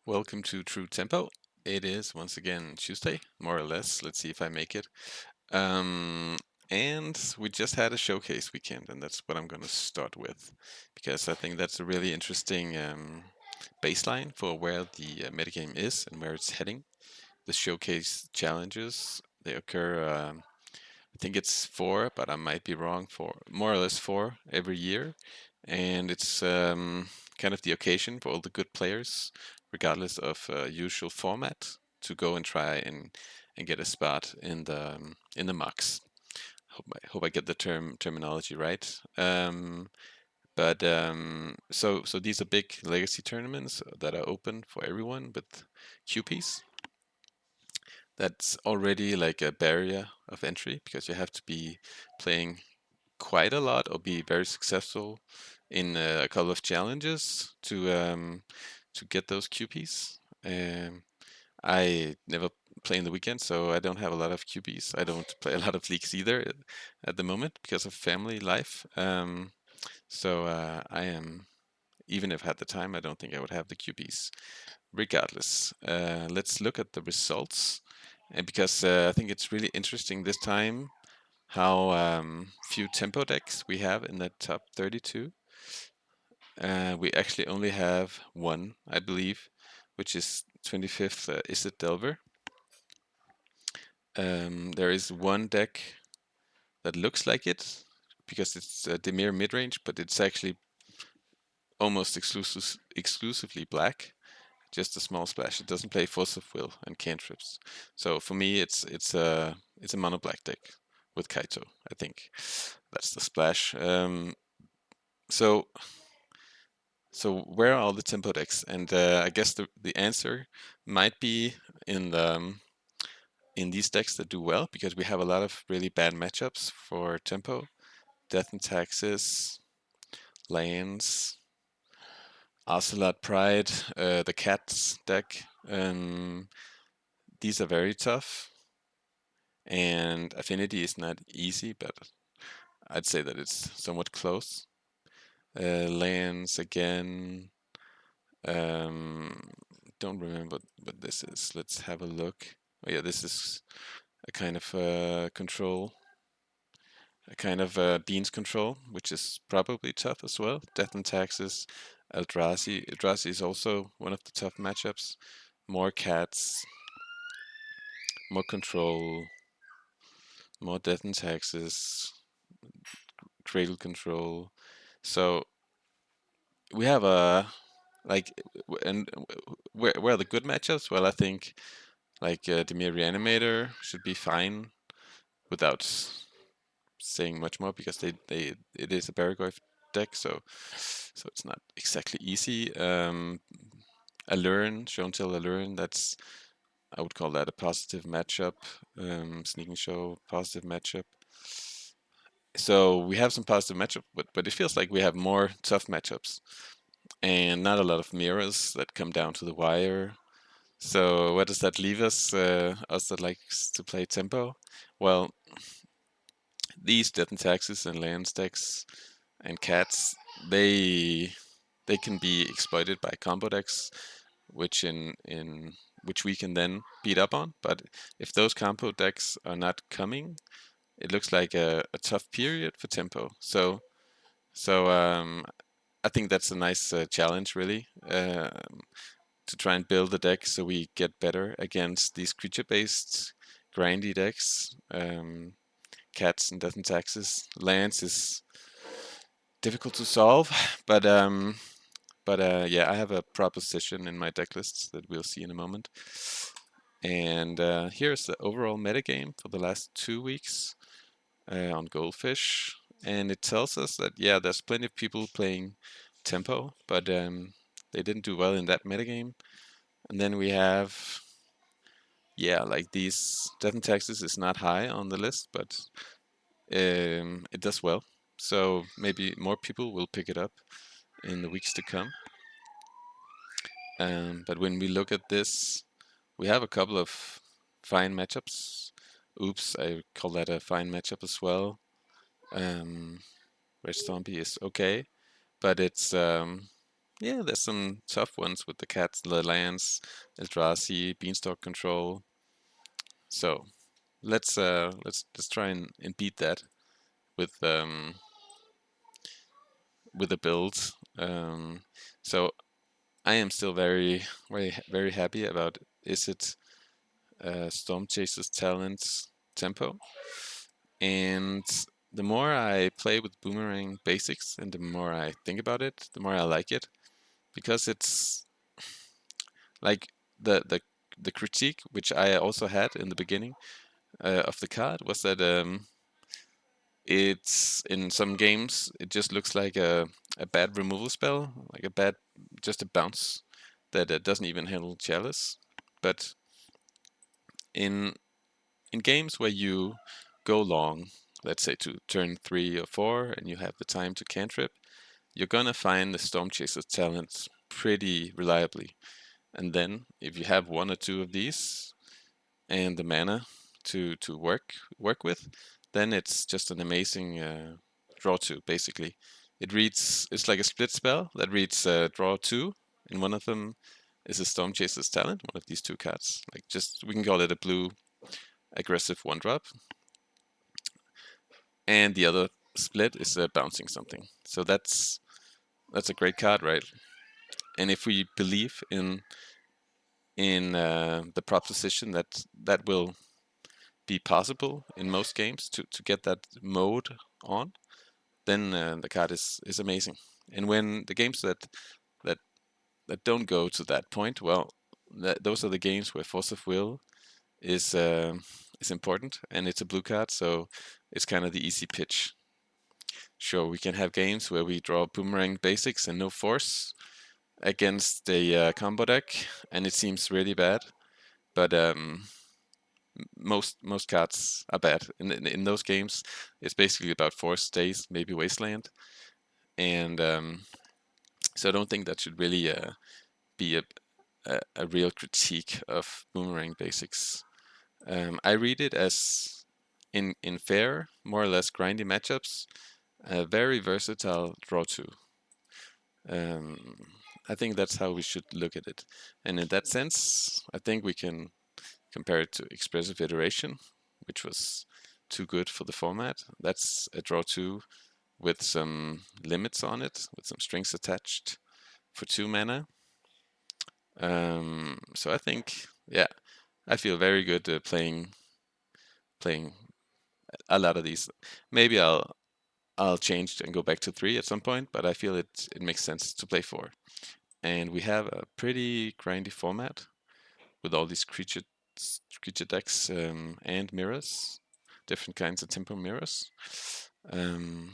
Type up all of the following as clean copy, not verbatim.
Welcome to True Tempo. It is once again Tuesday, more or less. Let's see if I make it. Um, and we just had a showcase weekend, and that's what I'm going to start with because I think that's a really interesting baseline for where the metagame is and where it's heading. The showcase challenges they occur. I think it's four, but I might be wrong. For more or less four every year, and it's kind of the occasion for all the good players, regardless of usual format, to go and try and get a spot in the mux. Hope I get the terminology right. So these are big legacy tournaments that are open for everyone with QPs. That's already like a barrier of entry because you have to be playing quite a lot or be very successful in a couple of challenges to get those QPs. I never play in the weekend, so I don't have a lot of QPs. I don't play a lot of leagues either at the moment because of family life. So I am, even if I had the time, I don't think I would have the QPs. Regardless, let's look at the results, and because I think it's really interesting this time how few tempo decks we have in that top 32. We actually only have one, I believe, which is 25th Izzet Delver. There is one deck that looks like it because it's Dimir midrange, but it's actually almost exclusively black. Just a small splash. It doesn't play Force of Will and cantrips. So for me, it's a mono black deck with Kaito. I think that's the splash. So so where are all the tempo decks? And I guess the answer might be in in these decks that do well because we have a lot of really bad matchups for tempo. Death and Taxes, Lands, Ocelot Pride, the Cats deck. These are very tough, and Affinity is not easy, but I'd say that it's somewhat close. Lands again. Um, don't remember what this is. Let's have a look. Oh yeah, this is a kind of control, a kind of beans control, which is probably tough as well. Death and Taxes, Eldrazi. Eldrazi is also one of the tough matchups. More cats, more control, more Death and Taxes, Cradle Control. So we have a like, and where are the good matchups? Well, I think like Dimir Reanimator should be fine without saying much more because it is a Baragorth deck, so it's not exactly easy. Aluren, Show and Tell Aluren, that's, I would call that a positive matchup. Sneaking Show, positive matchup. So we have some positive matchup, but it feels like we have more tough matchups and not a lot of mirrors that come down to the wire. So where does that leave us? Us that likes to play tempo? Well, these Death and Taxes and land decks and cats, they can be exploited by combo decks, which in which we can then beat up on. But if those combo decks are not coming, it looks like a tough period for tempo. So I think that's a nice challenge, really, to try and build a deck so we get better against these creature-based grindy decks. Cats and Death and Taxes. Lands is difficult to solve, but yeah, I have a proposition in my deck lists that we'll see in a moment. And here's the overall metagame for the last 2 weeks on Goldfish, and it tells us that yeah, there's plenty of people playing tempo, but they didn't do well in that metagame. And then we have yeah, like these Death and Taxes is not high on the list, but it does well. So maybe more people will pick it up in the weeks to come. But when we look at this, we have a couple of fine matchups. Oops, I call that a fine matchup as well. Red Zombie is okay, but it's yeah, there's some tough ones with the cats, the lands, Eldrazi, Beanstalk Control. So let's try and beat that with a build. So I am still very happy about Izzet Stormchaser's talent tempo, and the more I play with Boomerang Basics and the more I think about it, the more I like it, because it's like the critique which I also had in the beginning of the card was that it's in some games it just looks like a bad removal spell, like just a bounce that doesn't even handle Chalice. But in games where you go long, let's say to turn 3 or 4, and you have the time to cantrip, you're gonna find the Stormchaser's talent pretty reliably. And then if you have one or two of these and the mana to work with, then it's just an amazing draw two. Basically, it's like a split spell that reads draw two, and one of them is a Stormchaser's talent, one of these two cards. Like just we can call it a blue aggressive one drop, and the other split is bouncing something. So that's a great card, right? And if we believe in the proposition that that will be possible in most games to get that mode on, then the card is amazing. And when the games that that don't go to that point, well, those are the games where force of will is important, and it's a blue card, so it's kind of the easy pitch. Sure, we can have games where we draw Boomerang Basics and no force against a combo deck, and it seems really bad. But most cards are bad in those games. It's basically about force, Daze, maybe Wasteland, and so I don't think that should really be a real critique of Boomerang Basics. I read it as in fair, more or less grindy matchups, a very versatile draw two. Um, I think that's how we should look at it, and in that sense, I think we can compare it to Expressive Iteration, which was too good for the format. That's a draw two with some limits on it, with some strings attached for 2 mana. So I think, yeah, I feel very good playing a lot of these. Maybe I'll change and go back to 3 at some point, but I feel it makes sense to play 4. And we have a pretty grindy format with all these creature decks and mirrors, different kinds of tempo mirrors.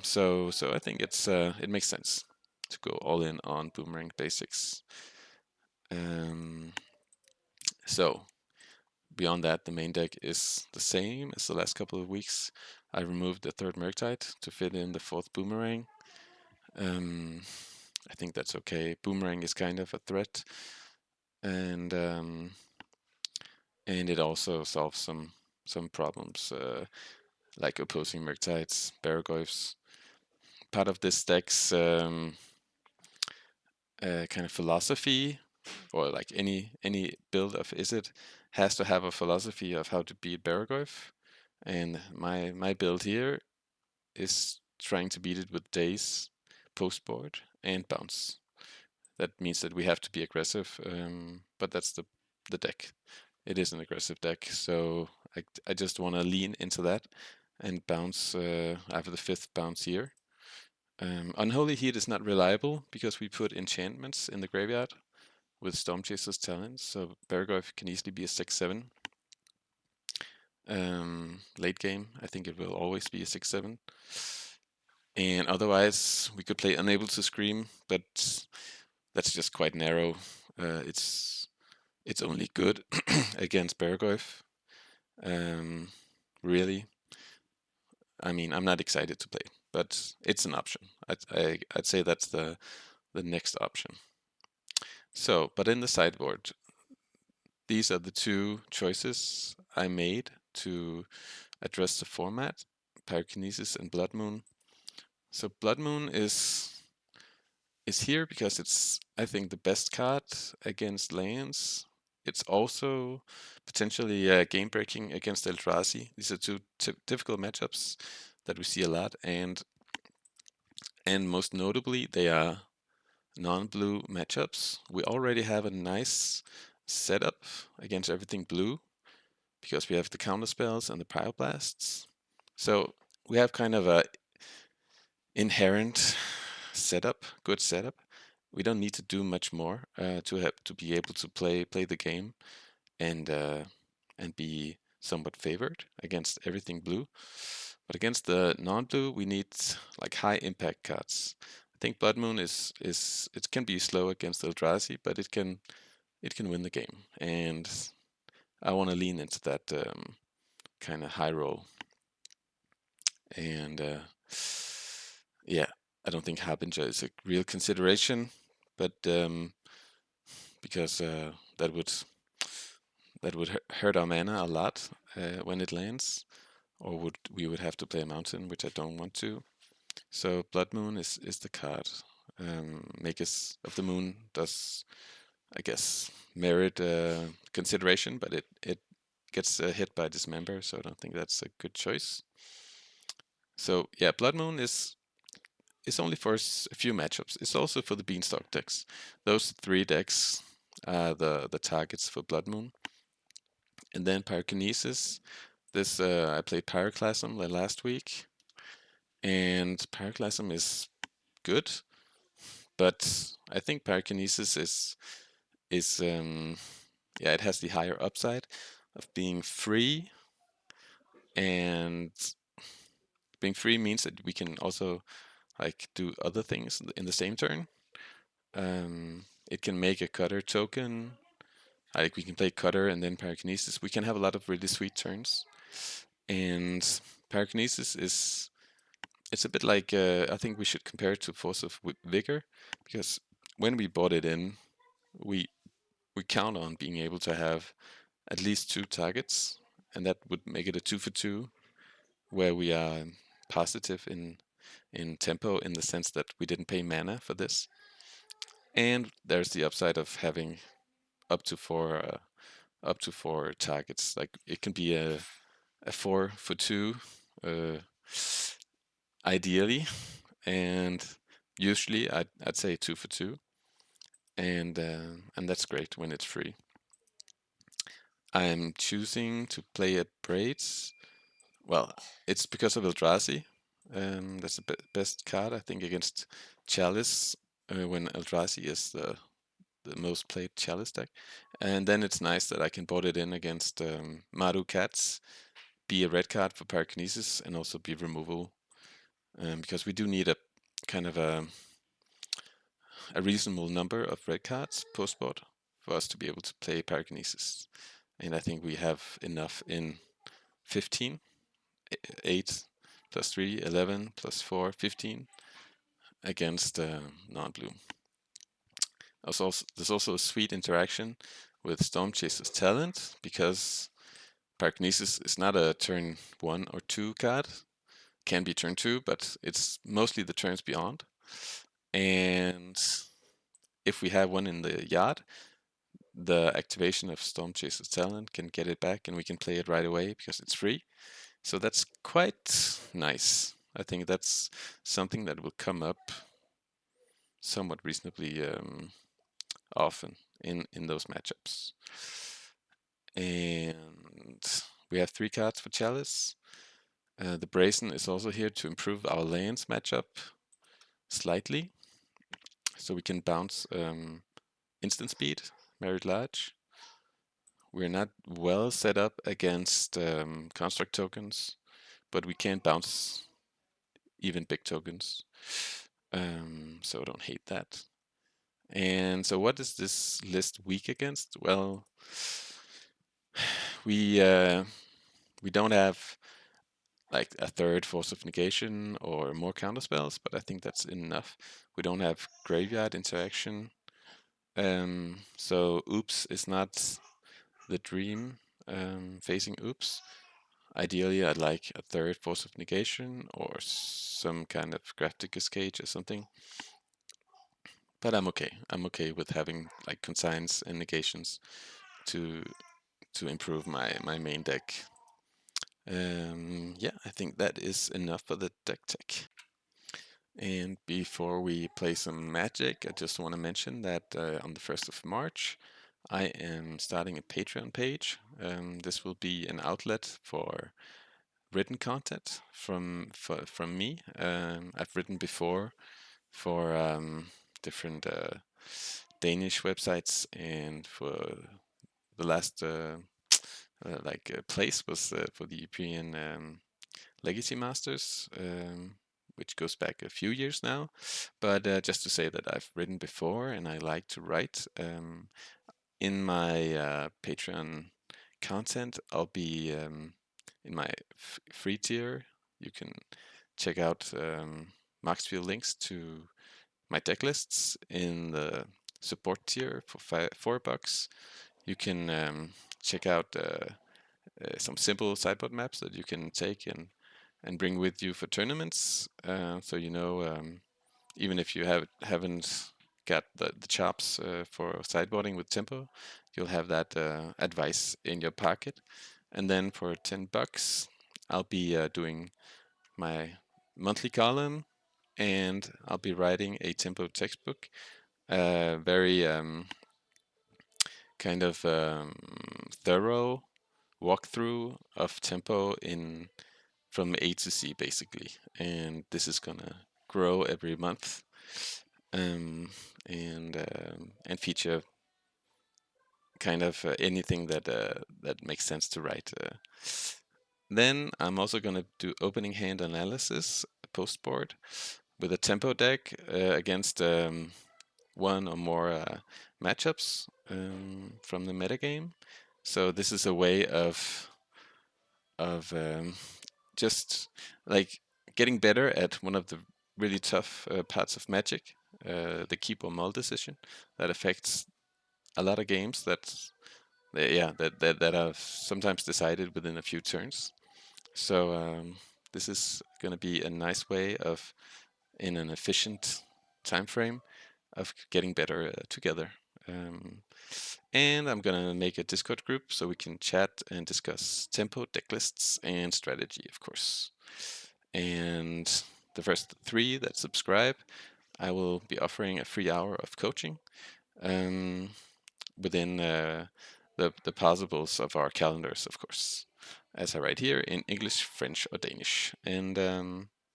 So I think it makes sense to go all in on Boomerang Basics. So beyond that, the main deck is the same as the last couple of weeks. I removed the third Murktide to fit in the fourth Boomerang. I think that's okay. Boomerang is kind of a threat, and it also solves some problems like opposing Murktides, Barragoyfs. Part of this deck's kind of philosophy, or like any build of Izzet, has to have a philosophy of how to beat Barragoyf. And my build here is trying to beat it with Daze, post board, and bounce. That means that we have to be aggressive, but that's the deck. It is an aggressive deck, so I just want to lean into that and bounce after the fifth bounce here. Unholy Heat is not reliable because we put enchantments in the graveyard with Stormchaser's talents, so Barragoyf can easily be a 6/7. Late game, I think it will always be a 6/7. And otherwise, we could play Unable to Scream, but that's just quite narrow. It's only good against Barragoyf. Really, I mean, I'm not excited to play, but it's an option. I'd say that's the next option. So, but in the sideboard, these are the two choices I made to address the format: Pyrokinesis and Blood Moon. So Blood Moon is is here because it's, I think, the best card against lands. It's also potentially game-breaking against Eldrazi. These are two difficult matchups that we see a lot, and most notably, they are non-blue matchups. We already have a nice setup against everything blue because we have the counter spells and the Pyroblasts. So we have kind of a inherent setup, good setup. We don't need to do much more to be able to play the game and be somewhat favored against everything blue. But against the non-blue, we need like high impact cards. I think Blood Moon is it can be slow against Eldrazi, but it can win the game, and I want to lean into that kind of high roll. And yeah, I don't think Harbinger is a real consideration, but because that would hurt our mana a lot when it lands, or we would have to play a mountain, which I don't want to. So Blood Moon is the card. Magus of the Moon does, I guess, merit consideration, but it gets hit by Dismember, so I don't think that's a good choice. So yeah, Blood Moon is only for a few matchups. It's also for the Beanstalk decks. Those 3 decks are the targets for Blood Moon. And then Pyrokinesis. This I played Pyroclasm last week, and Pyroclasm is good, but I think Pyrokinesis is yeah, it has the higher upside of being free, and being free means that we can also like do other things in the same turn. It can make a Cutter token. Like we can play Cutter and then Pyrokinesis. We can have a lot of really sweet turns. And Pyrokinesis is, it's a bit like, I think we should compare it to Force of Vigor, because when we bought it in, we count on being able to have at least 2 targets, and that would make it a 2 for 2, where we are positive in tempo in the sense that we didn't pay mana for this. And there's the upside of having up to 4 targets. Like it can be a 4 for 2 ideally, and usually I'd say 2 for 2, and that's great when it's free. I'm choosing to play at Braids. Well, it's because of Eldrazi. That's the best card, I think, against Chalice, when Eldrazi is the most played Chalice deck. And then it's nice that I can board it in against Maru Cats, be a red card for Pyrokinesis, and also be removal. Because we do need a kind of a reasonable number of red cards post-board for us to be able to play Pyrokinesis. And I think we have enough in 15. 8 plus 3, 11 plus 4, 15 against non-blue. There's also a sweet interaction with Stormchaser's talent, because Pyrokinesis is not a turn 1 or 2 card. Can be turn 2, but it's mostly the turns beyond. And if we have one in the yard, the activation of Stormchaser's talent can get it back, and we can play it right away because it's free. So that's quite nice. I think that's something that will come up somewhat reasonably often in those matchups. And we have 3 cards for Chalice. The Brazen is also here to improve our lands matchup slightly. So we can bounce instant speed, Married Large. We're not well set up against construct tokens, but we can bounce even big tokens. So I don't hate that. And so what is this list weak against? Well, we don't have like a 3rd Force of Negation or more counter spells, but I think that's enough. We don't have graveyard interaction. So Oops is not the dream facing Oops. Ideally, I'd like a 3rd Force of Negation or some kind of Graphic Cage or something. but I'm okay. I'm okay with having like consigns and negations to improve my main deck. Yeah, I think that is enough for the deck tech. And before we play some Magic, I just want to mention that on the 1st of March, I am starting a Patreon page. This will be an outlet for written content from me. I've written before for different Danish websites, and for the last place was for the European Legacy Masters, which goes back a few years now. But just to say that I've written before and I like to write. In my Patreon content, I'll be in my free tier. You can check out Mark's few links to my deck lists. In the support tier for $4. You can check out some simple sideboard maps that you can take and bring with you for tournaments. So even if you haven't got the chops for sideboarding with tempo, you'll have that advice in your pocket. And then for $10, I'll be doing my monthly column, and I'll be writing a tempo textbook. Very kind of thorough walkthrough of tempo from A to C basically, and this is gonna grow every month, and feature kind of anything that makes sense to write. Then I'm also gonna do opening hand analysis post board with a tempo deck against one or more matchups from the metagame. So this is a way of just like getting better at one of the really tough parts of Magic, the keep or mull decision that affects a lot of games that are sometimes decided within a few turns. So this is going to be a nice way of, in an efficient time frame, of getting better together. And I'm gonna make a Discord group so we can chat and discuss tempo, deck lists, and strategy, of course. And the first 3 that subscribe, I will be offering a free hour of coaching within the possibles of our calendars, of course, as I write here in English, French, or Danish. And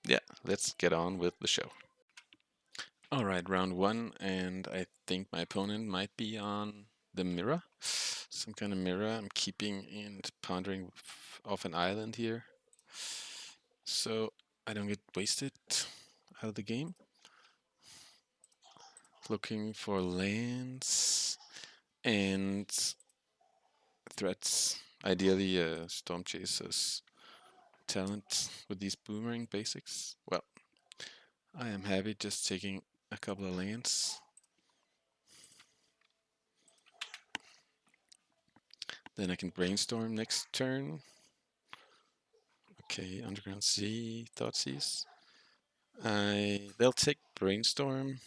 yeah, let's get on with the show. All right, round 1, and I think my opponent might be on the mirror, some kind of mirror. I'm keeping and pondering off an island here, so I don't get wasted out of the game. Looking for lands and threats. Ideally, Stormchaser's talent with these Boomerang Basics. Well, I am happy just taking a couple of lands. Then I can Brainstorm next turn. Okay, Underground Sea, Thoughtseize. They'll take Brainstorm.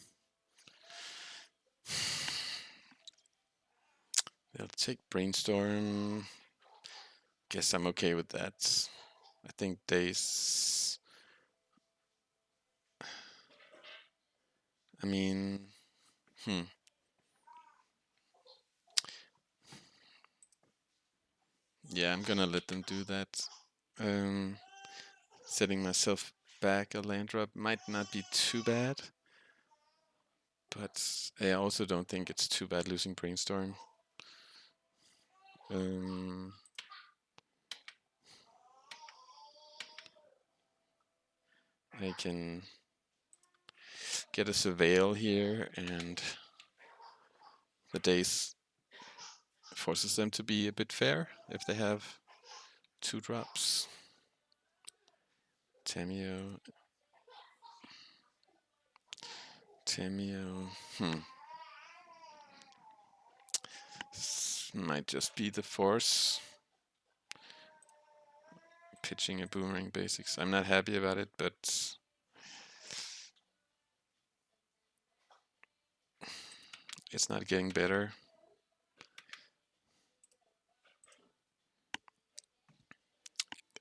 They'll take Brainstorm. Guess I'm okay with that. I think Daze. I mean, yeah, I'm gonna let them do that. Setting myself back a land drop might not be too bad, but I also don't think it's too bad losing Brainstorm. I can get a Surveil here, and the Daze forces them to be a bit fair if they have 2 drops. Tameo. This might just be the force. Pitching a Boomerang Basics. I'm not happy about it, but It's not getting better.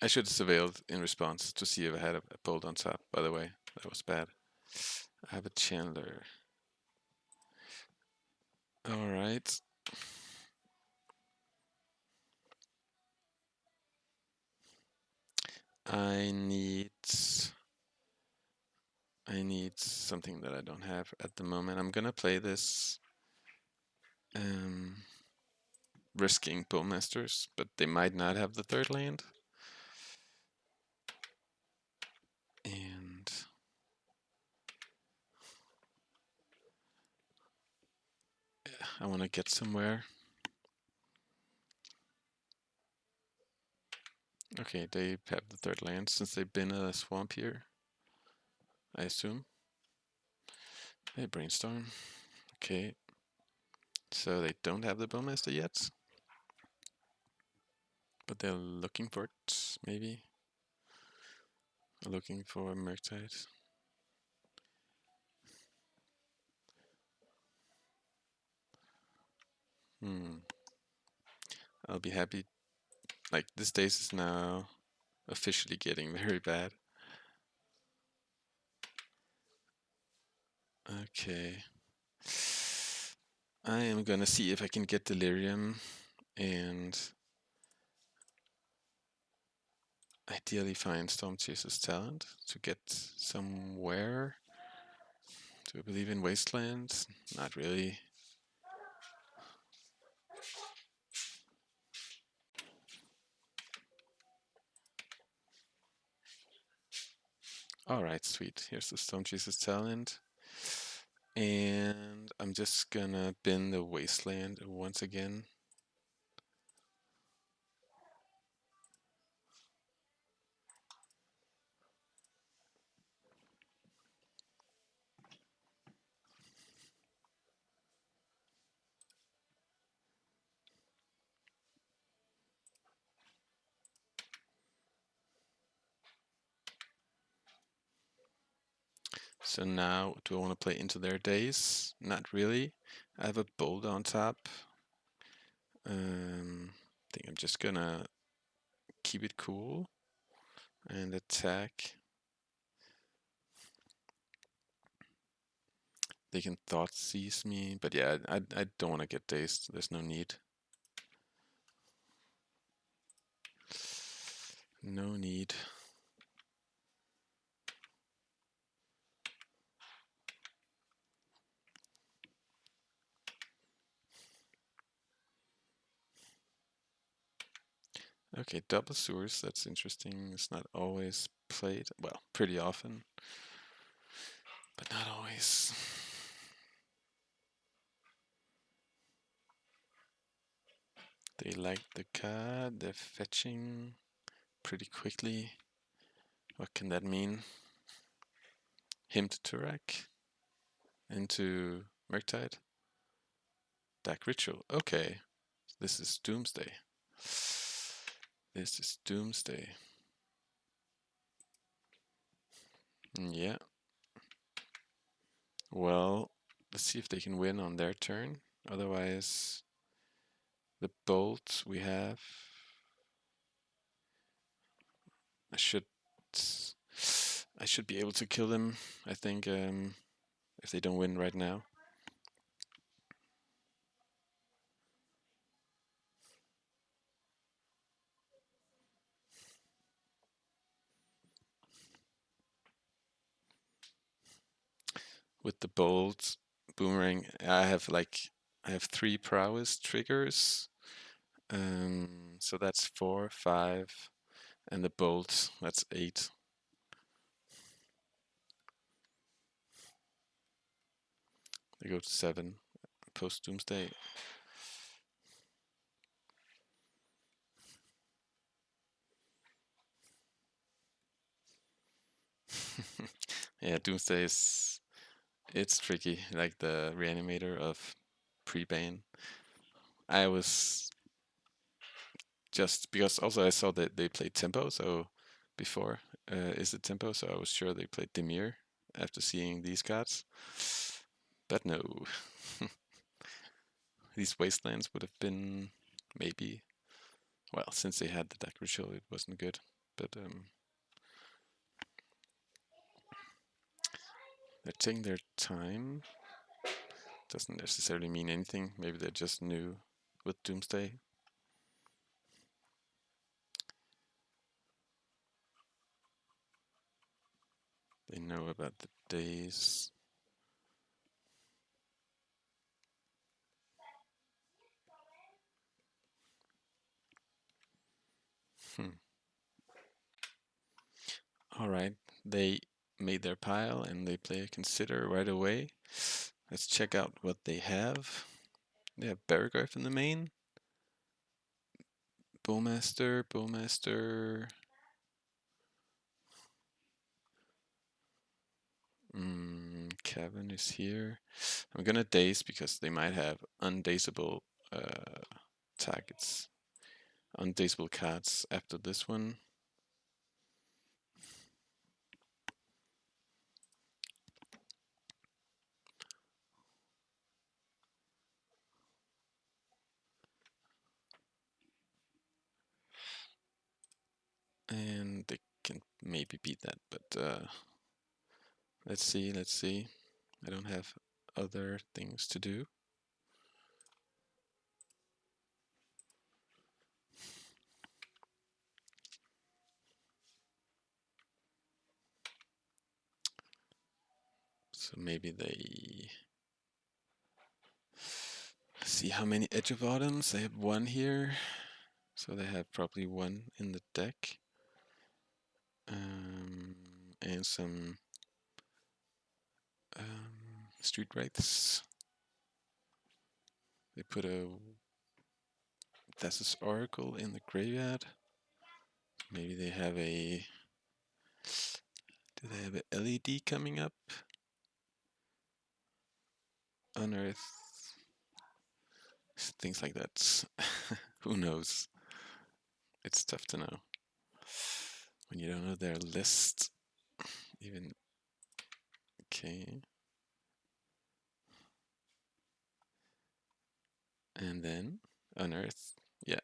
I should have surveilled in response to see if I had a bolt on top, by the way. That was bad. I have a Chandler. Alright. I need something that I don't have at the moment. I'm gonna play this risking Bowmasters, but they might not have the third land. And I want to get somewhere. Okay, they have the third land since they've been a swamp here, I assume. Hey, Brainstorm. Okay. So they don't have the Bowmaster yet. But they're looking for it, maybe. Looking for Murktide. I'll be happy. Like, this Daze is now officially getting very bad. Okay. I am gonna see if I can get Delirium and ideally find Stormchaser's talent to get somewhere. Do I believe in Wasteland? Not really. Alright, sweet. Here's the Stormchaser's talent. And I'm just gonna bin the Wasteland once again. So now, do I want to play into their Daze? Not really. I have a Bolt on top. I think I'm just gonna keep it cool and attack. They can Thought Seize me, but yeah, I don't want to get dazed. There's no need. No need. Okay, double sewers, that's interesting. It's not always played. Well, pretty often, but not always. They like the card, they're fetching pretty quickly. What can that mean? Him to Turak into Murktide. Dark Ritual. Okay, this is Doomsday. This is Doomsday. Yeah. Well, let's see if they can win on their turn. Otherwise, the bolt we have. I should be able to kill them, I think, if they don't win right now. With the bolt, Boomerang, I have 3 prowess triggers. So that's 4, 5, and the bolt, that's 8. They go to 7 post Doomsday. Yeah, Doomsday it's tricky, like the reanimator of pre-ban. I was just because also I saw that they played Tempo, so before Izzet Tempo, so I was sure they played Dimir after seeing these cards. But no. these Wastelands would have been maybe, well, since they had the deck ritual, it wasn't good, but they're taking their time. Doesn't necessarily mean anything. Maybe they're just new with Doomsday. They know about the Daze. Alright, they made their pile and they play a Consider right away. Let's check out what they have. They have Baragorf in the main. Bowmaster. Cavern is here. I'm gonna Daze because they might have undazeable targets. Undazeable cards after this one. And they can maybe beat that, but let's see. I don't have other things to do. So maybe they see how many Edge of Autumns. They have one here, so they have probably one in the deck. And some Street Wraiths. They put a Thassa's Oracle in the graveyard. Maybe they have a... Do they have an LED coming up? Unearth. Things like that. Who knows? It's tough to know. When you don't know their list. Even... Okay. And then Unearth. Yeah.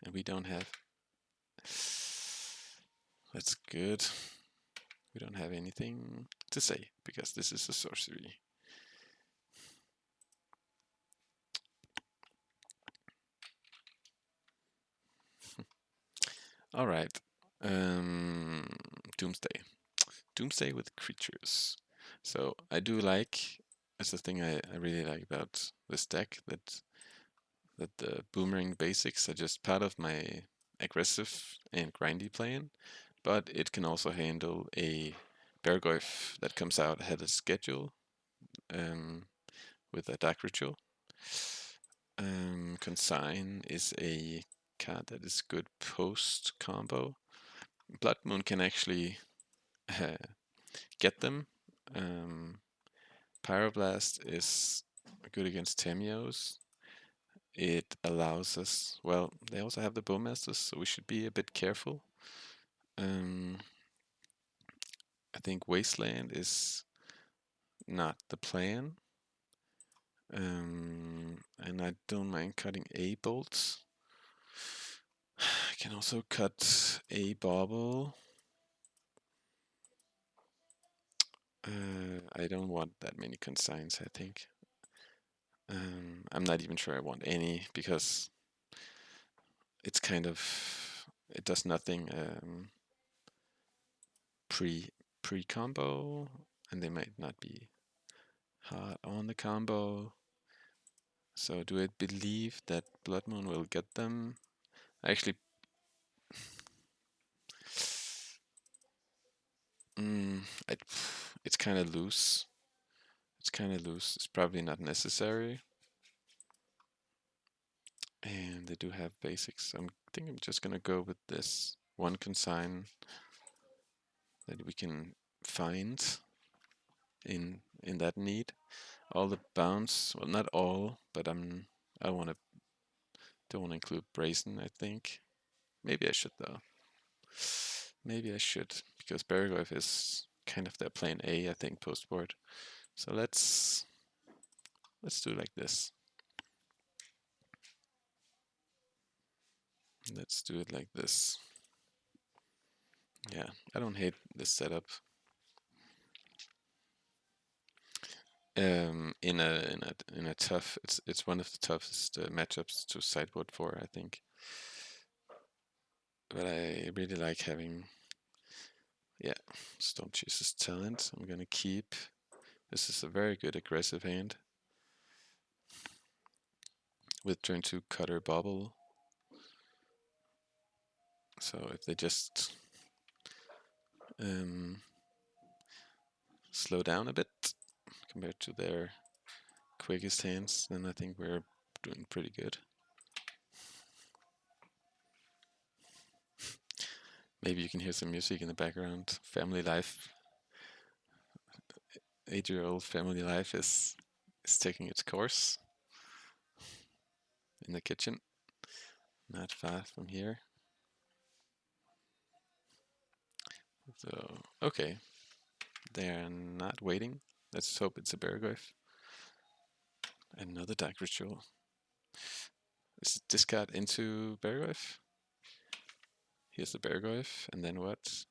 And we don't have... That's good. We don't have anything to say because this is a sorcery. All right. Doomsday. Doomsday with creatures. So I do like, that's the thing I really like about this deck, that the Boomerang Basics are just part of my aggressive and grindy playing, but it can also handle a Baragorf that comes out ahead of schedule with a Dark Ritual. Consign is a card that is good post combo. Blood Moon can actually get them. Pyroblast is good against Tamios. It allows us, well, they also have the Bowmasters, so we should be a bit careful. I think Wasteland is not the plan. And I don't mind cutting a bolt. I can also cut a Bauble. I don't want that many consigns, I think. I'm not even sure I want any because it's kind of, it does nothing pre-combo, and they might not be hard on the combo. So do I believe that Blood Moon will get them? Actually, it's kind of loose. It's probably not necessary. And they do have basics. I think I'm just gonna go with this one consign that we can find in that need. All the bounce, well, not all, but don't want to include Brazen, I think. Maybe I should though. Maybe I should, because Baragorf is kind of their plan A, I think, post-board. So let's do like this. Let's do it like this. Yeah, I don't hate this setup. In a tough, it's one of the toughest matchups to sideboard for, I think. But I really like having, yeah, Stormchaser's talent. I'm gonna keep. This is a very good aggressive hand. With turn 2 Cutter Bauble. So if they just slow down a bit compared to their quickest hands, then I think we're doing pretty good. Maybe you can hear some music in the background. Family life. 8-year-old family life is taking its course in the kitchen, not far from here. So, okay, they're not waiting. Let's hope it's a Baraglyph. Another Dark Ritual. Is it discard into Baraglyph? Here's the Baraglyph, and then what?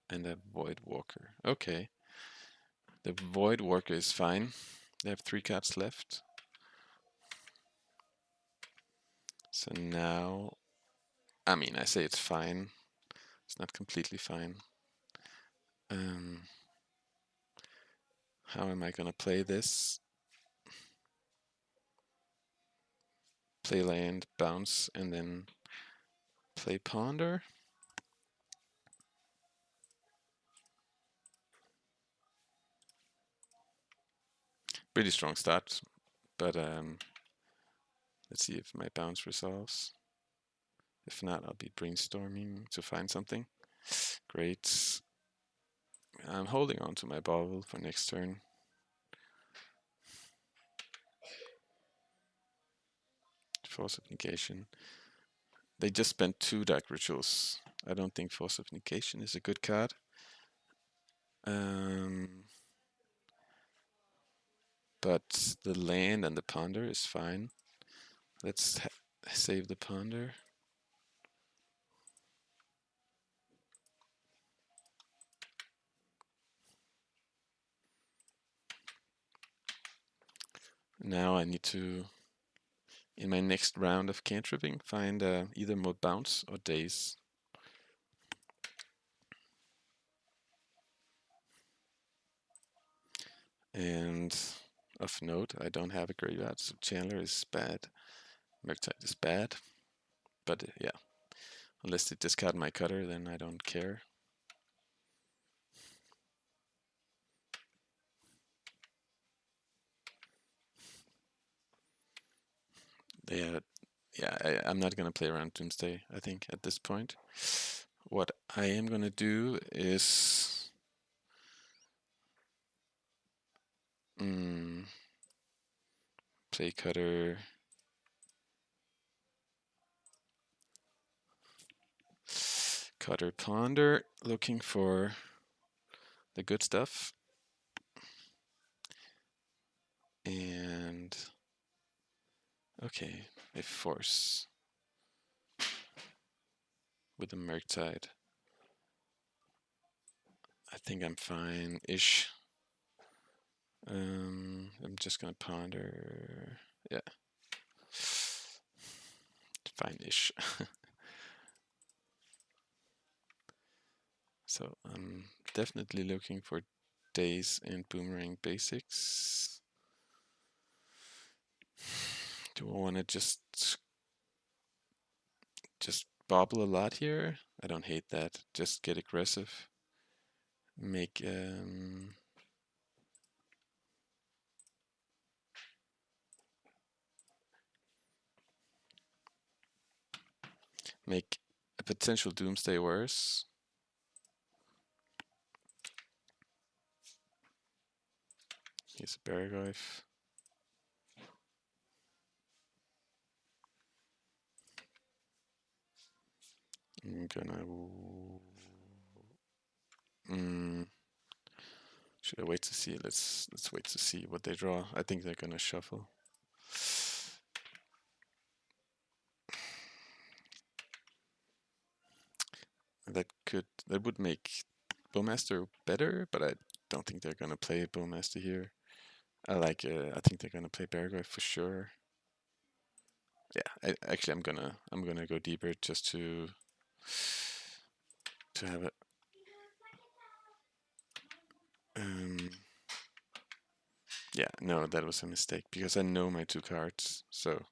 And a Void Walker. Okay. The Void Walker is fine. They have 3 cards left. So now, I mean, I say it's fine. It's not completely fine. How am I gonna play this? Play land, bounce, and then play Ponder. Pretty strong start, but let's see if my bounce resolves. If not, I'll be brainstorming to find something. Great. I'm holding on to my Bauble for next turn. Force of Negation. They just spent 2 Dark Rituals. I don't think Force of Negation is a good card. But the land and the Ponder is fine. Let's save the Ponder. Now I need to, in my next round of cantripping, find either more bounce or Daze. And of note, I don't have a graveyard, so Chandler is bad. Murktide is bad. But yeah, unless they discard my cutter, then I don't care. I'm not gonna play around Doomsday, I think, at this point. What I am gonna do is play cutter. Cutter Ponder, looking for the good stuff. And okay, a force with the Murktide. I think I'm fine-ish. I'm just gonna ponder. Yeah, fine-ish. So I'm definitely looking for Daze and Boomerang Basics. Do I want to just bobble a lot here? I don't hate that. Just get aggressive. Make make a potential Doomsday worse. Here's a Baraglyph. I'm gonna. Should I wait to see? Let's wait to see what they draw. I think they're gonna shuffle. that would make Bowmaster better, but I don't think they're gonna play Bowmaster here. I think they're gonna play Baragoi for sure. Yeah, actually I'm gonna go deeper just to have it. Yeah, no, that was a mistake because I know my 2 cards, so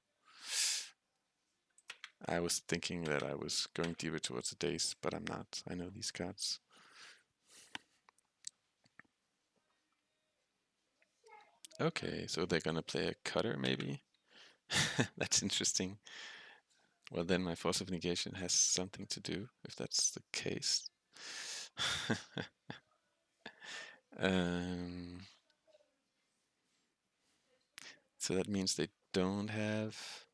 I was thinking that I was going deeper towards the Daze, but I'm not. I know these cards. Okay, so they're gonna play a Cutter maybe? That's interesting. Well, then my Force of Negation has something to do, if that's the case. So that means they don't have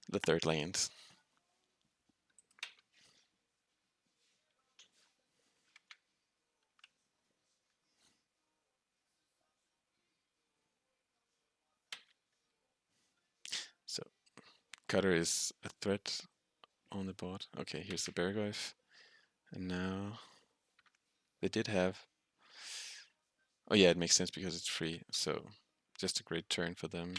the 3rd land. So Cutter is a threat on the board. Okay, here's the Baragoi. And now they did have... Oh yeah, it makes sense because it's free. So just a great turn for them.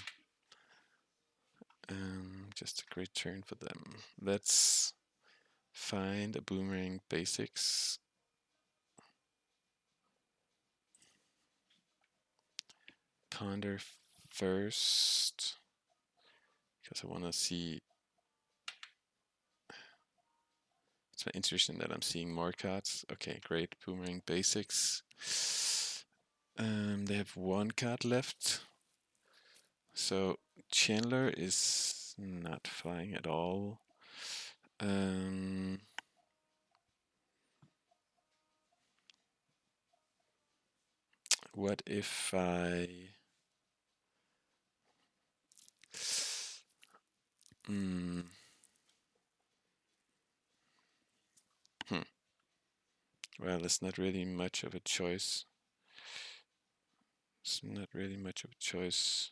Just a great turn for them. Let's find a Boomerang Basics. Ponder first, because I want to see... It's interesting that I'm seeing more cards. Okay, great. Boomerang Basics. They have 1 card left. So Chandler is not flying at all. What if I... Well, it's not really much of a choice. It's not really much of a choice.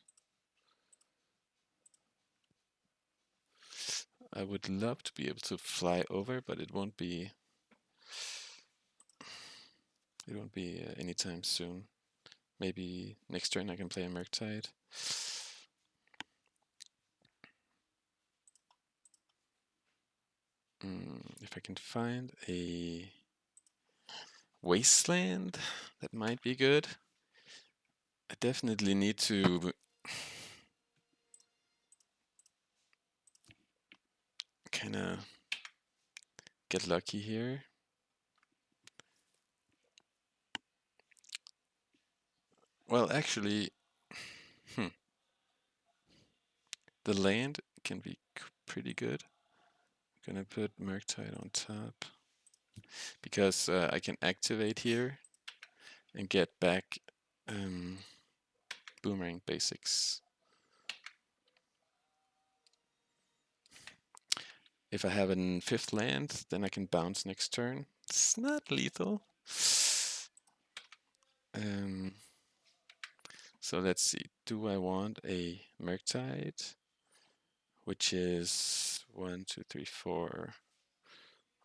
I would love to be able to fly over, but it won't be... It won't be anytime soon. Maybe next turn I can play a Murktide. If I can find a Wasteland, that might be good. I definitely need to kind of get lucky here. Well, actually, the land can be pretty good. I'm gonna put Murktide on top because I can activate here and get back Boomerang Basics. If I have a 5th land, then I can bounce next turn. It's not lethal. So let's see. Do I want a Murktide, which is 1, 2, 3, 4,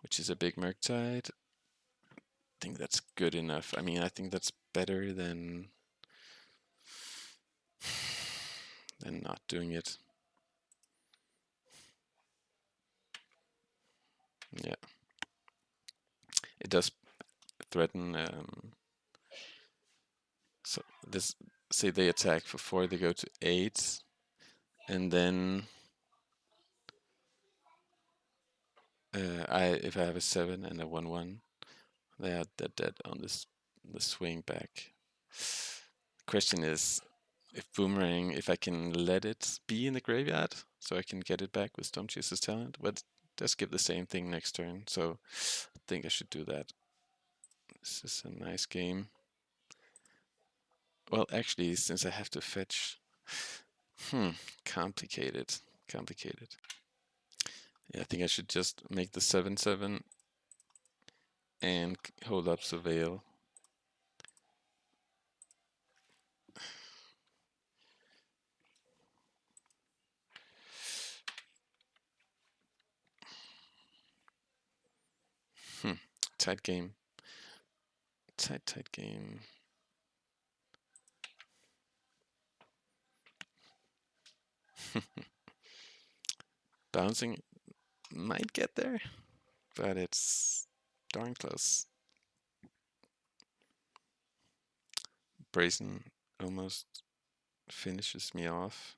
which is a big Murktide? I think that's good enough. I mean, I think that's better than not doing it. Yeah. It does threaten. So this, say they attack for 4, they go to 8, and then if I have a 7 and a 1/1, they are dead on the swing back. Question is, if I can let it be in the graveyard, so I can get it back with Stormchaser's talent, but it does give the same thing next turn, so I think I should do that. This is a nice game. Well, actually, since I have to fetch... complicated. Yeah, I think I should just make the 7/7 and hold up Surveil. Tight game. Tight game. Bouncing might get there, but it's darn close. Brazen almost finishes me off.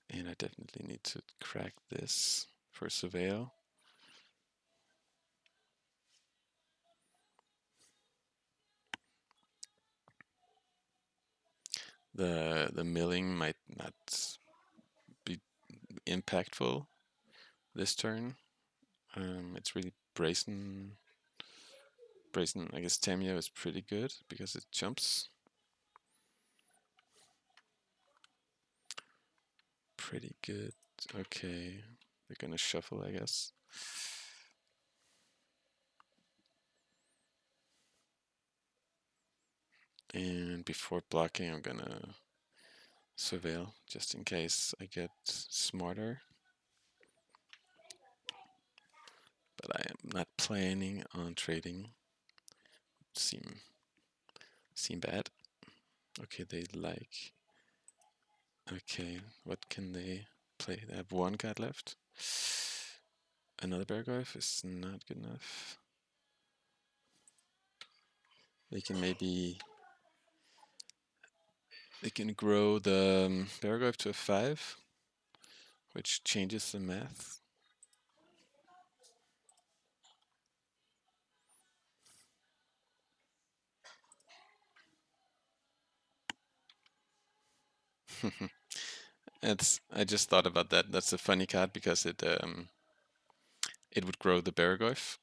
And I definitely need to crack this for Surveil. The milling might not be impactful this turn. It's really Brazen. I guess Tamio is pretty good because it jumps. Pretty good. Okay, they're gonna shuffle, I guess. And before blocking, I'm gonna Surveil just in case I get smarter. But I am not planning on trading. Seem bad. Okay, they like. Okay, what can they play? They have one card left. Another Baragorf is not good enough. They can maybe. They can grow the Baragorf to a 5, which changes the math. I just thought about that. That's a funny card because it would grow the Baragorf,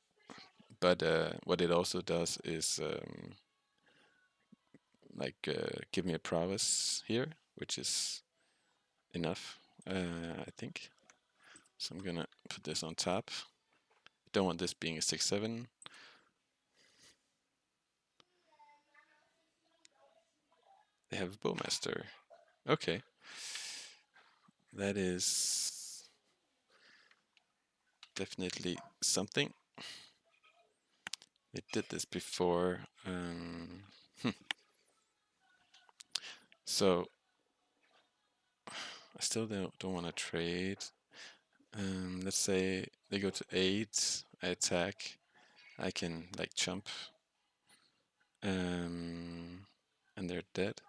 but what it also does is give me a prowess here, which is enough, I think. So I'm gonna put this on top. Don't want this being a 6/7. They have a Bowmaster. Okay. That is definitely something. They did this before. So I still don't want to trade. Let's say they go to 8. I attack. I can like jump. And they're dead.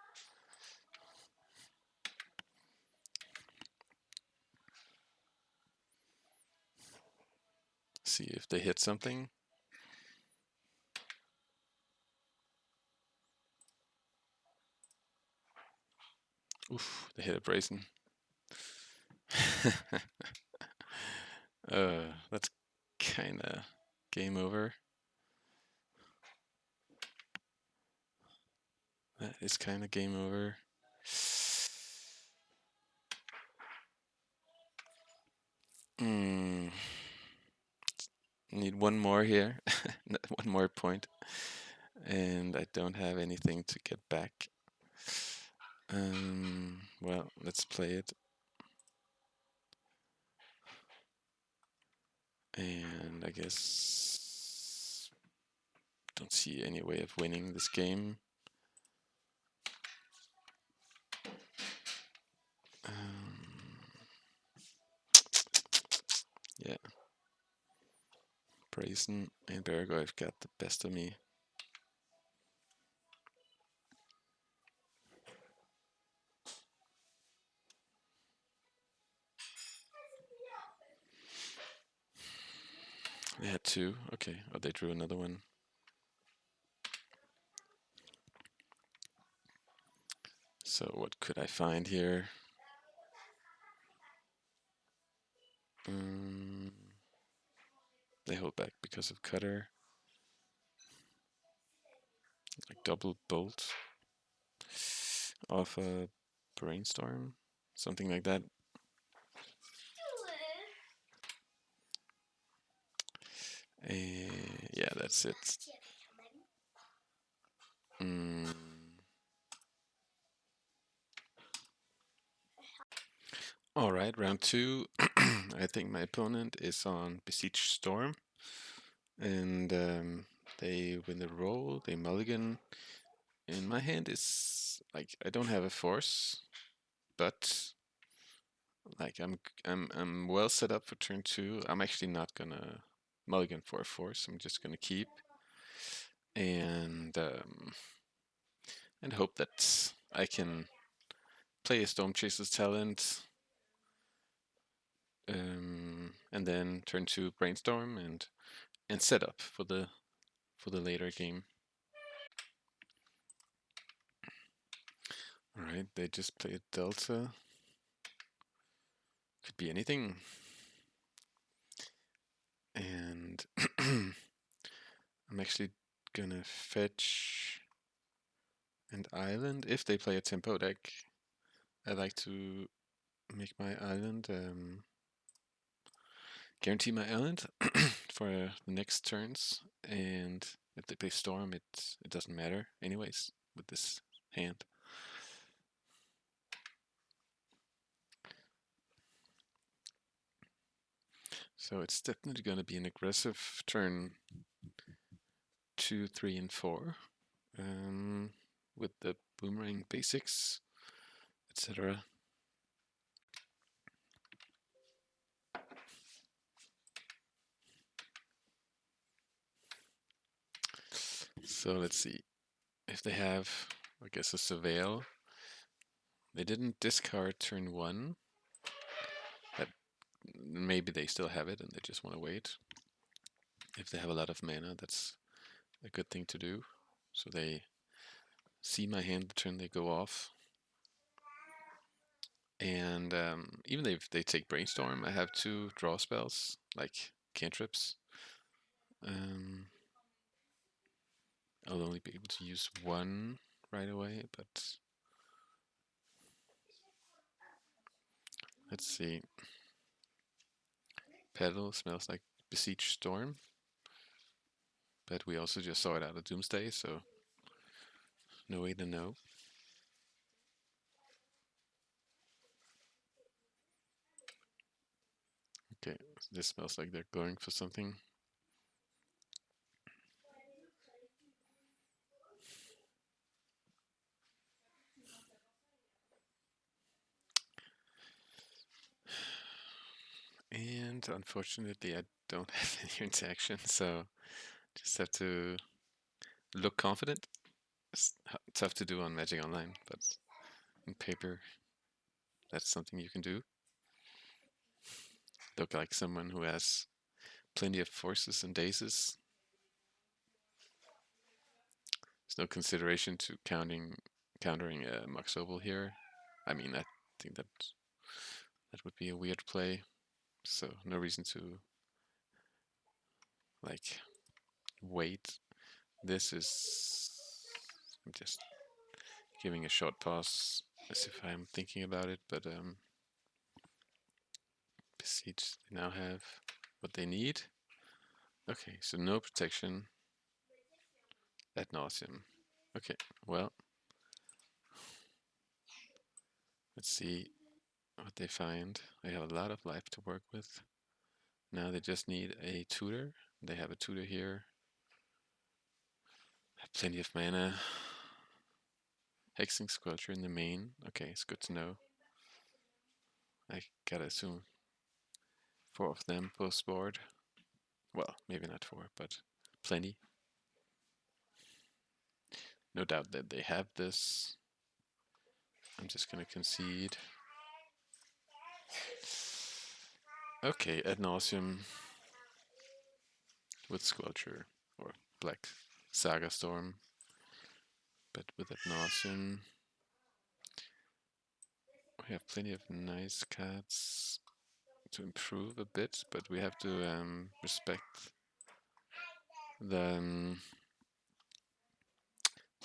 See if they hit something. Oof, they hit a Brazen. That's kinda game over. That is kinda game over. Need one more here. One more point. And I don't have anything to get back. Well, let's play it. And I guess don't see any way of winning this game. Yeah. Brazen and Baragorf got the best of me. They had 2. Okay. Oh, they drew another one. So what could I find here? They hold back because of Cutter. Like double bolt off a Brainstorm, something like that. Yeah, that's it. Alright, round round 2, I think my opponent is on Beseech Storm, and they win the roll, they mulligan, and my hand is like I don't have a force, but like I'm well set up for turn 2. I'm actually not gonna mulligan for a force. I'm just gonna keep and hope that I can play a Stormchaser's talent, and then turn 2 Brainstorm and set up for the later game. All right, they just played Delta. Could be anything. And I'm actually gonna fetch an island. If they play a tempo deck, I like to make my island, guarantee my island for the next turns. And if they play Storm, it doesn't matter anyways with this hand. So it's definitely going to be an aggressive turn 2, 3, and 4, with the Boomerang Basics, etc. So let's see if they have, I guess, a Surveil. They didn't discard turn 1. But maybe they still have it and they just want to wait. If they have a lot of mana, that's a good thing to do. So they see my hand the turn they go off. And even if they take Brainstorm, I have 2 draw spells, like cantrips. I'll only be able to use 1 right away, but let's see. Pedal smells like Beseech Storm, but we also just saw it out of Doomsday, so no way to know. Okay, this smells like they're going for something. And unfortunately, I don't have any interaction, so just have to look confident. It's tough to do on Magic Online, but in paper, that's something you can do. Look like someone who has plenty of forces and dazes. There's no consideration to countering a Mox Opal here. I mean, I think that would be a weird play, so no reason to like wait. This is just giving a short pause as if I'm thinking about it, but Beseech, they now have what they need. Okay, so no protection ad nauseam. Okay, well, let's see what they find. They have a lot of life to work with. Now they just need a tutor. They have a tutor here. Have plenty of mana. Hexing Squelcher in the main. Okay, it's good to know. I gotta assume 4 of them post board. Well, maybe not 4, but plenty. No doubt that they have this. I'm just gonna concede. Okay, ad nauseam with Squelcher or Black Saga Storm, but with ad nauseam we have plenty of nice cards to improve a bit, but we have to respect the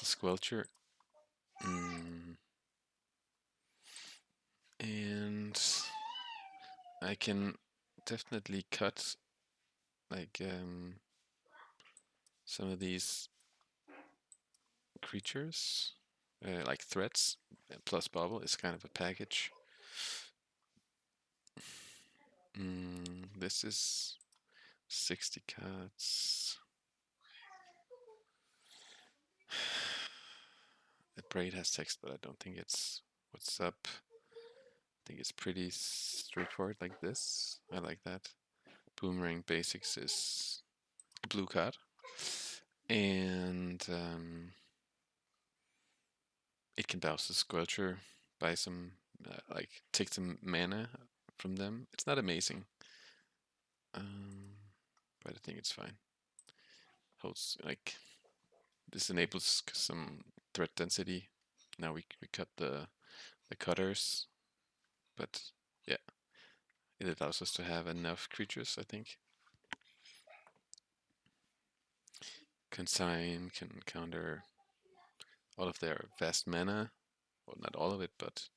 Squelcher. And I can definitely cut like some of these creatures, like threats, plus Bauble is kind of a package. This is 60 cards. The braid has text, but I don't think it's what's up. I think it's pretty straightforward like this. I like that. Boomerang Basics is a blue card. And it can douse the Squelcher, buy some, take some mana from them. It's not amazing, but I think it's fine. Holds, like, this enables some threat density. Now we cut the cutters, but yeah, it allows us to have enough creatures, I think. Consign can counter all of their vast mana. Well, not all of it, but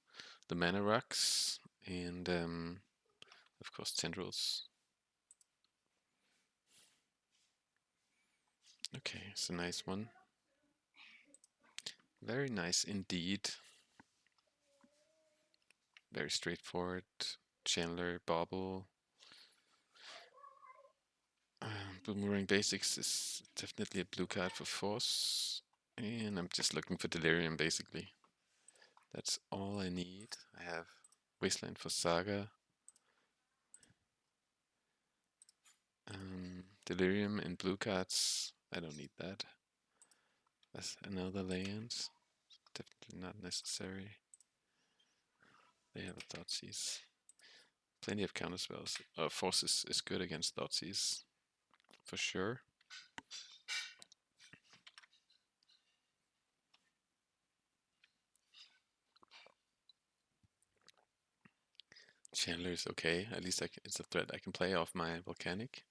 the mana rocks, and of course tendrils. Okay, it's a nice one. Very nice indeed. Very straightforward. Chandler, Bauble. Boomerang Basics is definitely a blue card for force. And I'm just looking for Delirium, basically. That's all I need. I have Wasteland for Saga. Delirium and blue cards. I don't need that. That's another land. Definitely not necessary. They have a Thoughtseize. Plenty of counterspells. Forces is good against Thoughtseize, for sure. Chandler is okay. At least it's a threat I can play off my Volcanic.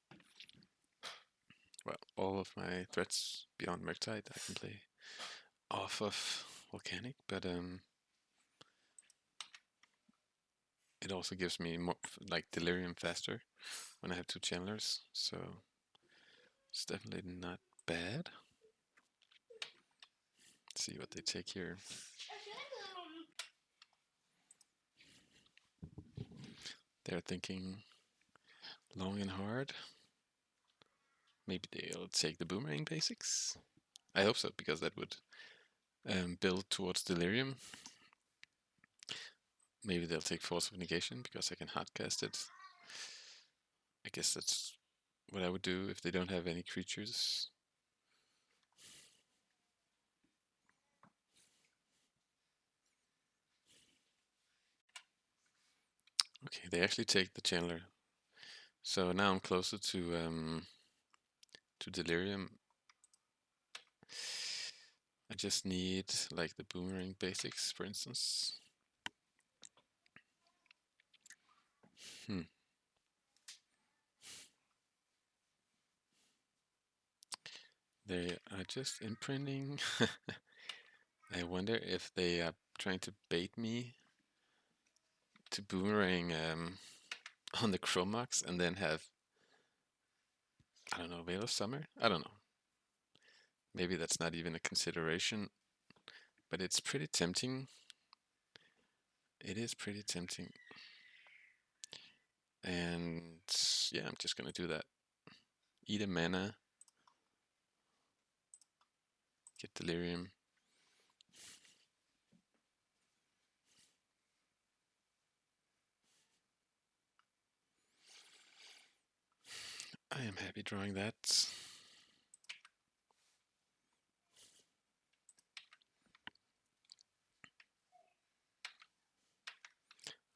Well, all of my threats beyond Murktide I can play off of Volcanic, but it also gives me more, like, Delirium faster when I have two Chandlers, so it's definitely not bad. Let's see what they take here. They're thinking long and hard. Maybe they'll take the Boomerang Basics. I hope so, because that would build towards Delirium. Maybe they'll take Force of Negation, because I can hardcast it. I guess that's what I would do if they don't have any creatures. Okay, they actually take the Chandler. So now I'm closer to Delirium. I just need, like, the Boomerang Basics, for instance. They are just imprinting. I wonder if they are trying to bait me to Boomerang on the Chromox and then have, I don't know, Veil of Summer? I don't know. Maybe that's not even a consideration, but it's pretty tempting. It is pretty tempting. And yeah, I'm just gonna do that. Eat a mana. Get Delirium. I am happy drawing that.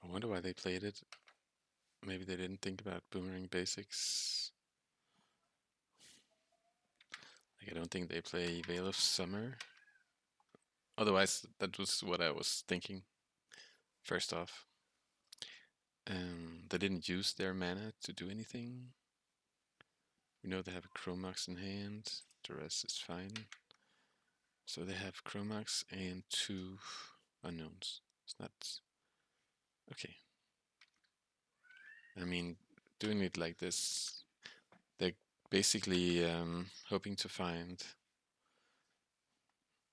I wonder why they played it. Maybe they didn't think about Boomerang Basics. Like, I don't think they play Veil of Summer. Otherwise, that was what I was thinking, first off. They didn't use their mana to do anything. We know they have a Chromox in hand. The rest is fine. So they have Chromox and two unknowns. It's not... Okay. I mean, doing it like this, they're basically hoping to find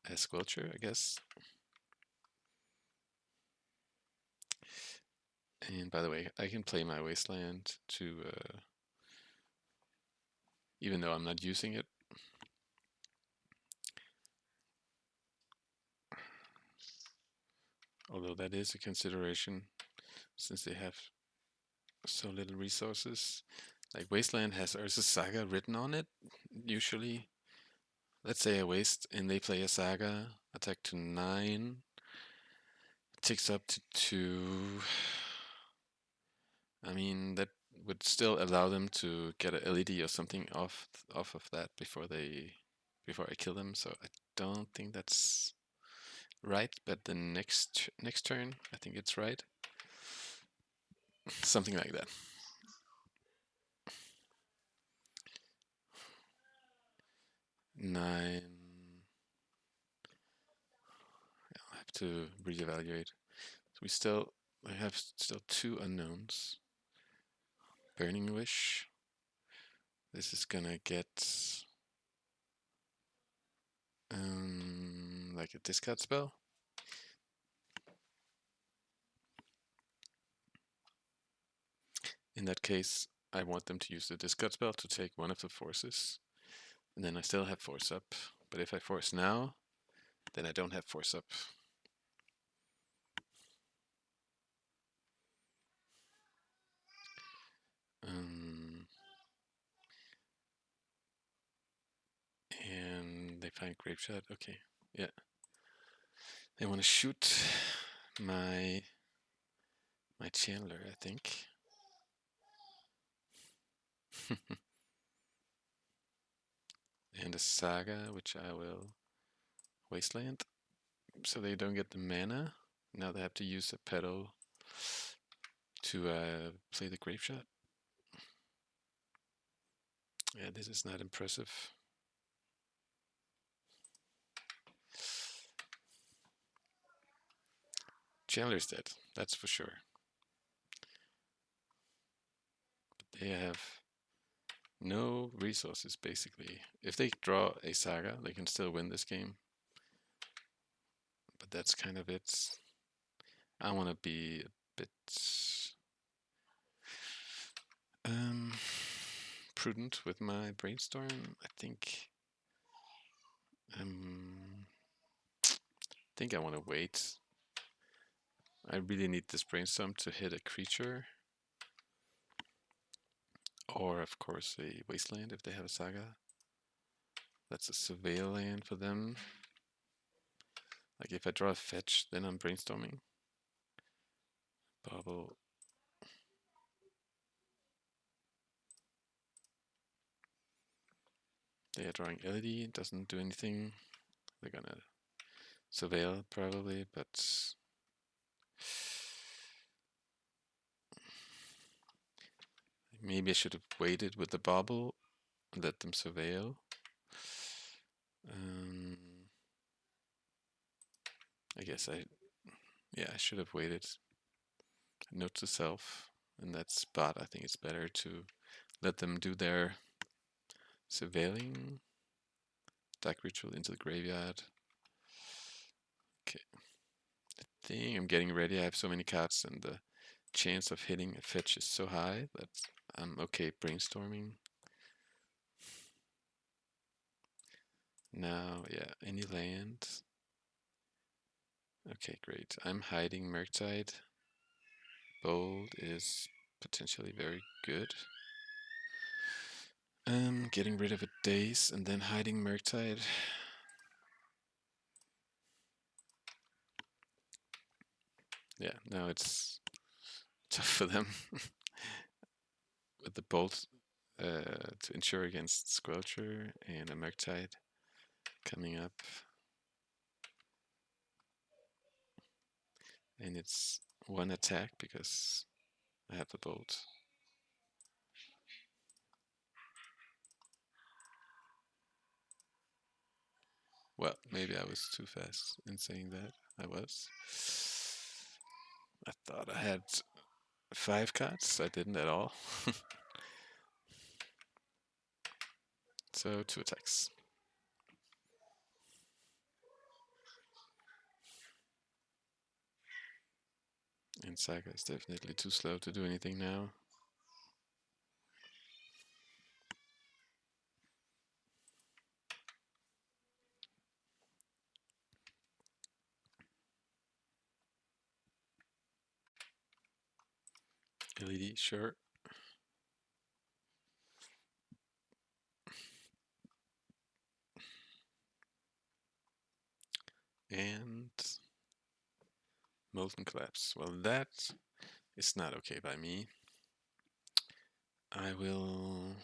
a Squelcher, I guess. And by the way, I can play my Wasteland to, even though I'm not using it. Although that is a consideration, since they have so little resources. Like Wasteland has Urza's Saga written on it, usually. Let's say I waste and they play a Saga, attack to 9, ticks up to 2. I mean, that would still allow them to get an LED or something off of that before I kill them. So I don't think that's right. But the next turn, I think it's right. Something like that. Nine. I'll have to reevaluate. So I have still 2 unknowns. Burning Wish. This is gonna get like a discard spell. In that case, I want them to use the discard spell to take one of the forces. And then I still have force up. But if I force now, then I don't have force up. And they find Grapeshot. Okay, yeah. They want to shoot my Chandler, I think. And a Saga, which I will Wasteland. So they don't get the mana. Now they have to use a pedal to play the Grapeshot. Yeah, this is not impressive. Chandler's dead, that's for sure. But they have no resources, basically. If they draw a Saga, they can still win this game. But that's kind of it. I want to be a bit prudent with my Brainstorm. I think I want to wait. I really need this Brainstorm to hit a creature. Or, of course, a Wasteland if they have a Saga. That's a Surveil land for them. Like, if I draw a fetch, then I'm Brainstorming. Bauble. They are drawing LED, doesn't do anything. They're gonna Surveil, probably, but maybe I should have waited with the Bauble and let them Surveil. I guess I should have waited. Note to self, in that spot, I think it's better to let them do their surveilling. Dark Ritual into the graveyard. Okay. I think I'm getting ready. I have so many cards, and the chance of hitting a fetch is so high that I'm okay brainstorming. Now, yeah, any land. Okay, great. I'm hiding Murktide. Bold is potentially very good. Getting rid of a Daze and then hiding Murktide. Yeah, now it's tough for them with the Bolt to ensure against Squelcher and a Murktide coming up. And it's one attack because I have the Bolt. Well, maybe I was too fast in saying that. I was. I thought I had 5 cards. I didn't at all. So 2 attacks. And Saga is definitely too slow to do anything now. LED, sure. And Molten Collapse. Well, that is not okay by me. I will...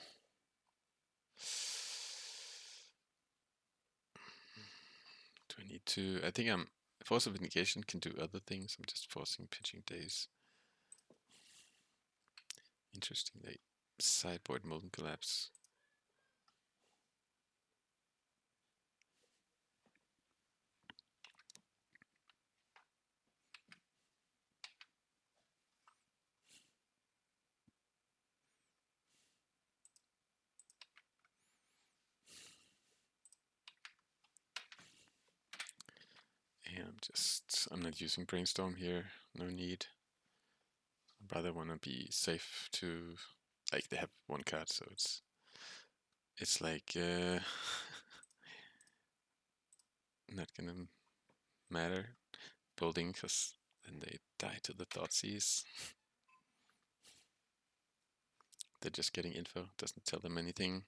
Do I need to... I think Force of Negation can do other things. I'm just forcing pitching Daze. Interesting. They sideboard Molten Collapse. And I'm not using Brainstorm here. No need. I'd rather want to be safe to... Like, they have one card, so it's like not gonna matter building, because then they die to the Thoughtseize. They're just getting info, doesn't tell them anything.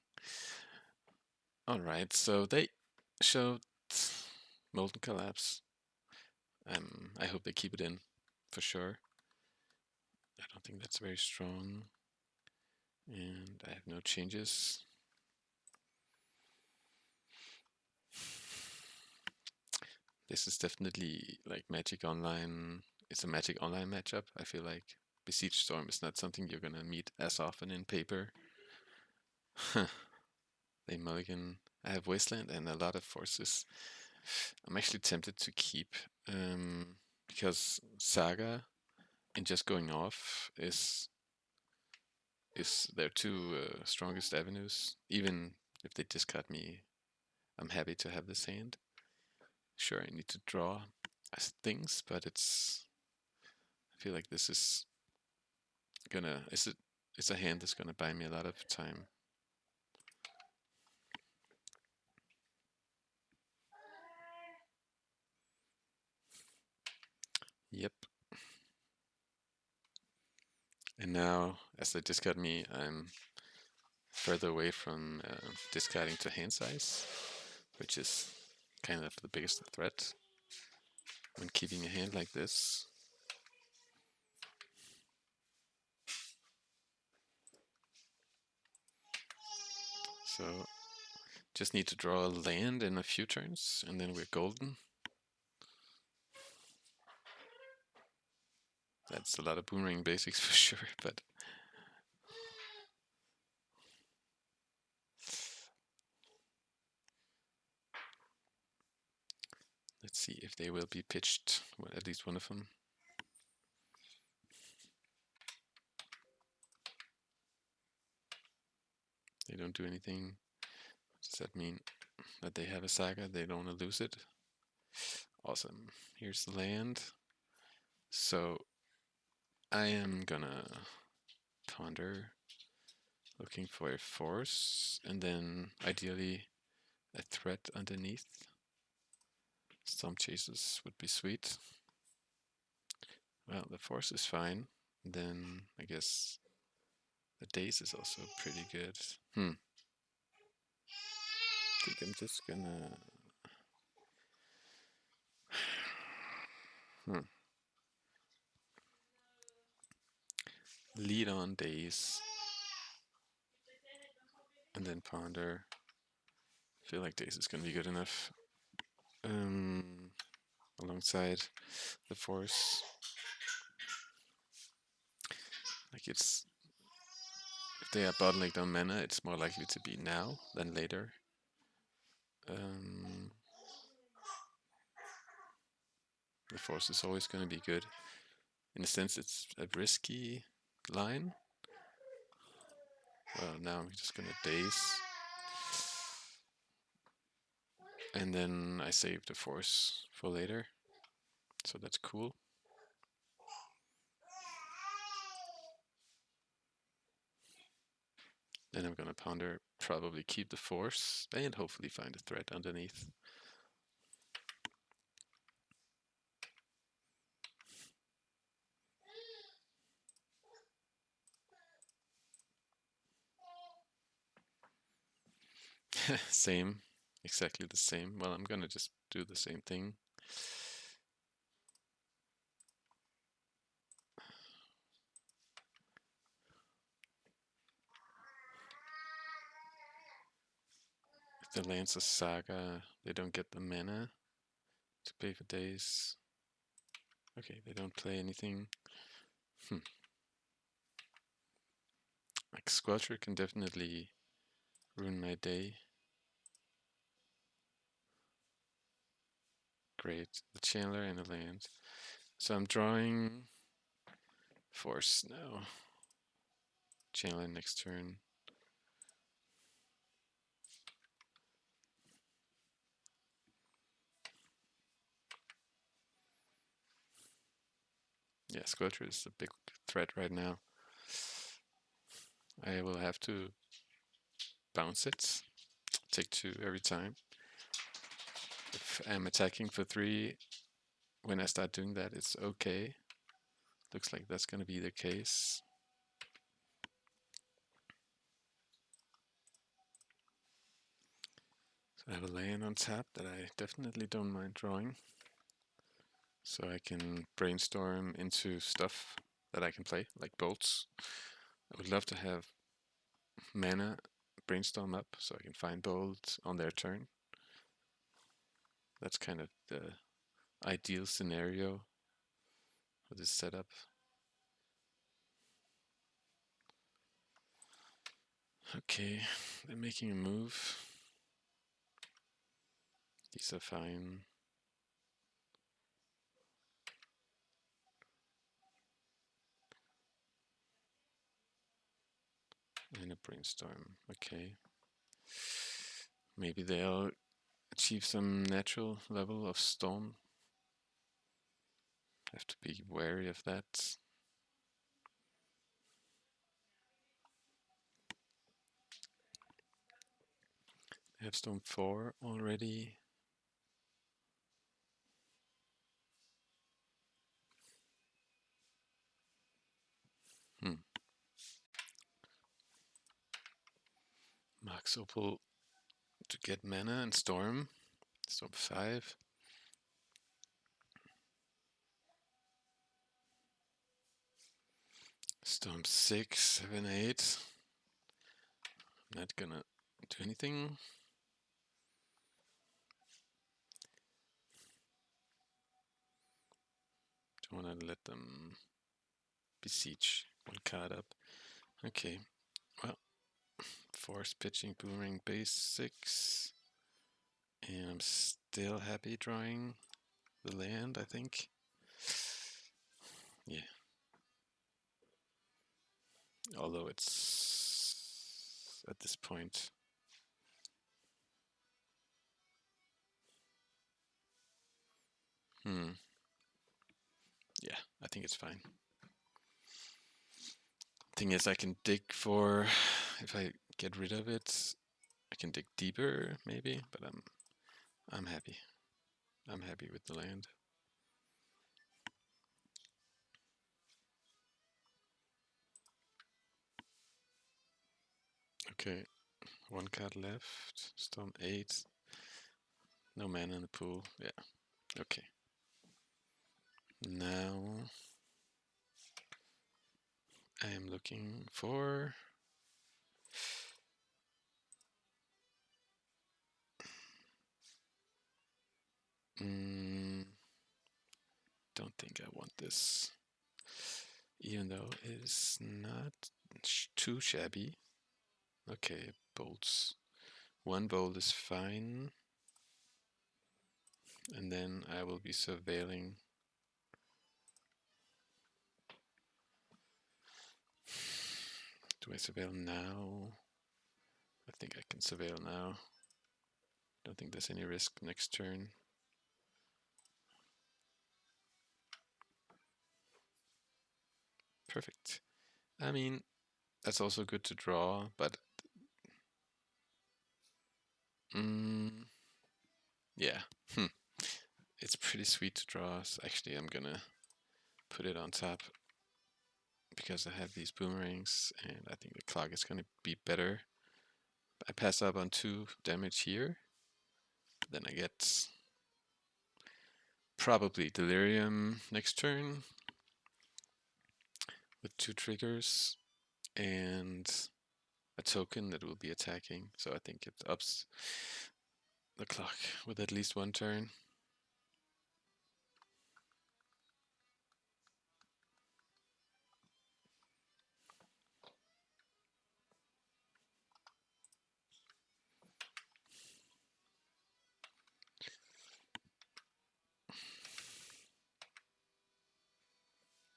Alright, so they showed Molten Collapse. I hope they keep it in, for sure. I don't think that's very strong. And I have no changes. This is definitely like Magic Online. It's a Magic Online matchup. I feel like Beseech Storm is not something you're gonna meet as often in paper. They mulligan. I have Wasteland and a lot of forces. I'm actually tempted to keep because Saga and just going off is their two strongest avenues. Even if they discard me, I'm happy to have this hand. Sure, I need to draw things, but I feel like this is gonna it's a hand that's gonna buy me a lot of time. Yep. And now, as they discard me, I'm further away from discarding to hand size, which is kind of the biggest threat when keeping a hand like this. So just need to draw a land in a few turns, and then we're golden. That's a lot of Boomerang Basics for sure, but let's see if they will be pitched, well, at least one of them. They don't do anything. Does that mean that they have a Saga? They don't want to lose it? Awesome. Here's the land. So I am gonna ponder, looking for a force, and then ideally a threat underneath. Stormchasers would be sweet. Well, the force is fine. Then I guess the Daze is also pretty good. I think I'm just gonna... lead on Daze. And then ponder. I feel like Daze is gonna be good enough. Alongside the force. Like if they are bottlenecked on mana, it's more likely to be now than later. The force is always going to be good. In a sense, it's a risky line. Well, now I'm just going to Daze. And then I save the force for later. So that's cool. Then I'm gonna ponder, probably keep the force, and hopefully find a threat underneath. Same, exactly the same. Well, I'm gonna just do the same thing. If the land's a saga, they don't get the mana to pay for Daze. Okay, they don't play anything. Like Squelcher can definitely ruin my day. Great, the Chandler and the land. So I'm drawing Force now. Chandler next turn. Yeah, Squelcher is a big threat right now. I will have to bounce it. Take 2 every time. If I'm attacking for 3, when I start doing that, it's okay. Looks like that's going to be the case. So I have a land on tap that I definitely don't mind drawing. So I can brainstorm into stuff that I can play, like bolts. I would love to have mana brainstorm up so I can find bolts on their turn. That's kind of the ideal scenario for this setup. Okay, they're making a move. These are fine. And a brainstorm, okay. Maybe they'll achieve some natural level of storm. Have to be wary of that. They have storm 4 already. Max Opal to get mana and storm. Storm 5. Storm 6, 7, 8. Not gonna do anything. Don't wanna let them beseech 1 card up. Okay, well, force pitching Boomerang Basics. And I'm still happy drawing the land, I think. Yeah. Although it's at this point. Yeah, I think it's fine. Thing is, I can dig for, if I get rid of it, I can dig deeper maybe, but I'm happy. I'm happy with the land. Okay, 1 card left. Storm 8. No mana in the pool. Yeah. Okay. Now I am looking for don't think I want this, even though it's not too shabby. Okay, bolts. 1 bolt is fine. And then I will be surveilling. Do I surveil now? I think I can surveil now. Don't think there's any risk next turn. Perfect. I mean, that's also good to draw, but Yeah. It's pretty sweet to draw. So actually, I'm gonna put it on top because I have these boomerangs, and I think the clock is gonna be better. I pass up on 2 damage here. Then I get probably Delirium next turn with 2 triggers and a token that will be attacking. So I think it ups the clock with at least 1 turn.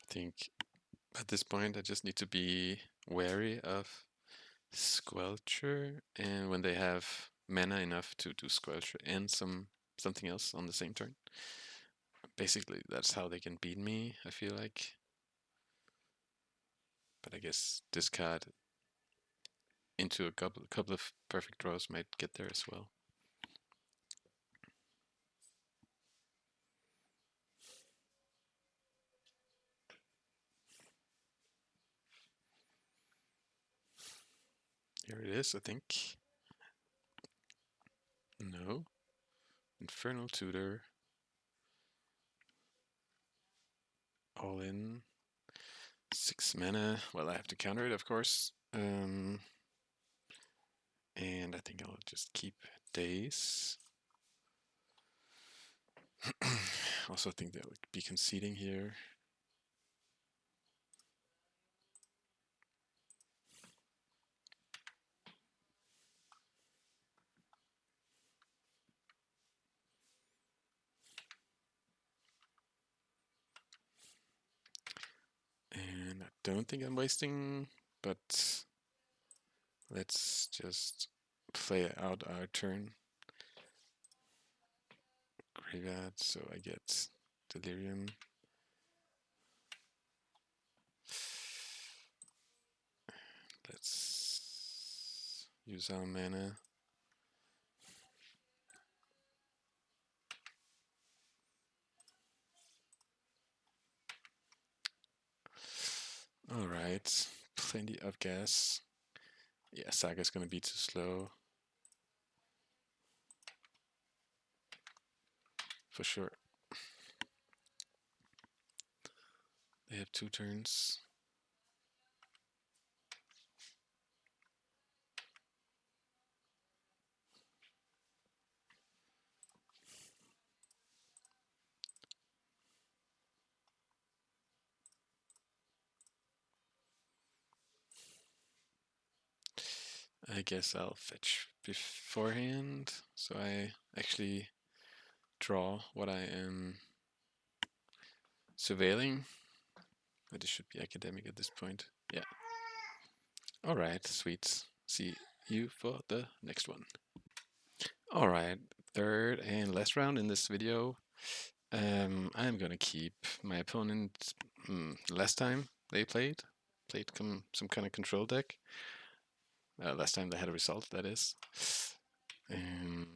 I think at this point I just need to be wary of Squelcher, and when they have mana enough to do Squelcher and something else on the same turn. Basically, that's how they can beat me, I feel like. But I guess discard into a couple of perfect draws might get there as well. Here it is, I think. No. Infernal Tutor. All in. 6 mana. Well, I have to counter it, of course. And I think I'll just keep Daze. Also think that would be conceding here. And I don't think I'm wasting, but let's just play out our turn. Graveyard, so I get Delirium. Let's use our mana. Alright, plenty of gas. Yeah, Saga's gonna be too slow. For sure. They have 2 turns. I guess I'll fetch beforehand, so I actually draw what I am surveilling. But it should be academic at this point. Yeah. Alright, sweet. See you for the next one. Alright, third and last round in this video. I'm gonna keep my opponent. Last time they played some kind of control deck. Last time they had a result, that is. And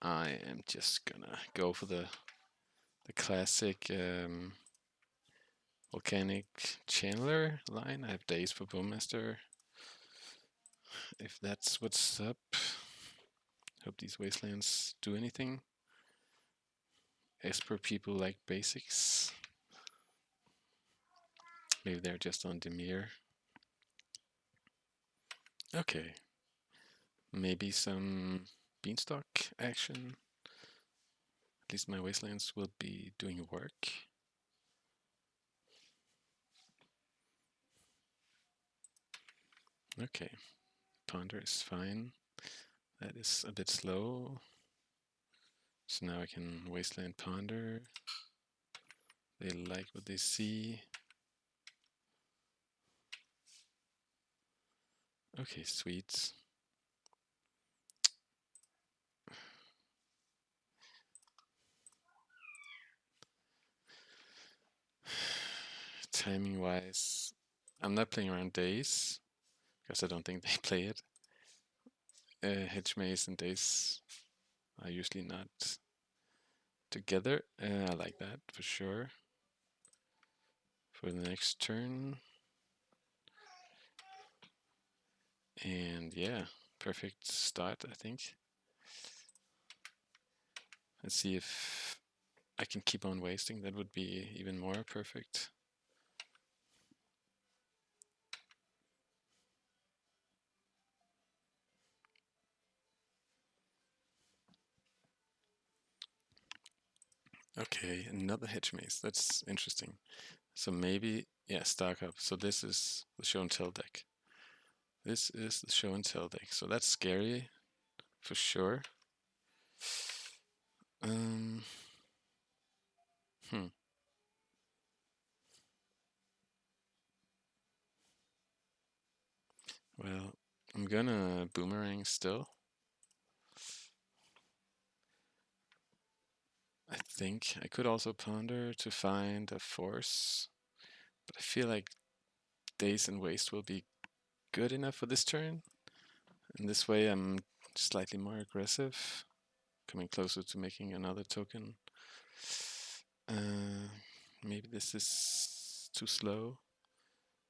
I am just gonna go for the classic Volcanic Channeler line. I have Daze for Bowmaster. If that's what's up. Hope these Wastelands do anything. As per people like Basics. Maybe they're just on Dimir. Okay. Maybe some Beanstalk action. At least my Wastelands will be doing work. Okay. Ponder is fine. That is a bit slow. So now I can Wasteland Ponder. They like what they see. Okay, sweet. Timing wise, I'm not playing around Daze because I don't think they play it. Hedge Maze and Daze are usually not together. I like that for sure. For the next turn. And yeah, perfect start, I think. Let's see if I can keep on wasting. That would be even more perfect. Okay, another Hedge Maze. That's interesting. So maybe, yeah, Stock Up. So this is the Show and Tell deck. This is the Show and Tell deck. So that's scary, for sure. Hmm. Well, I'm gonna Boomerang still. I think I could also ponder to find a force, but I feel like Daze and Waste will be good enough for this turn. And this way I'm slightly more aggressive, coming closer to making another token. Maybe this is too slow.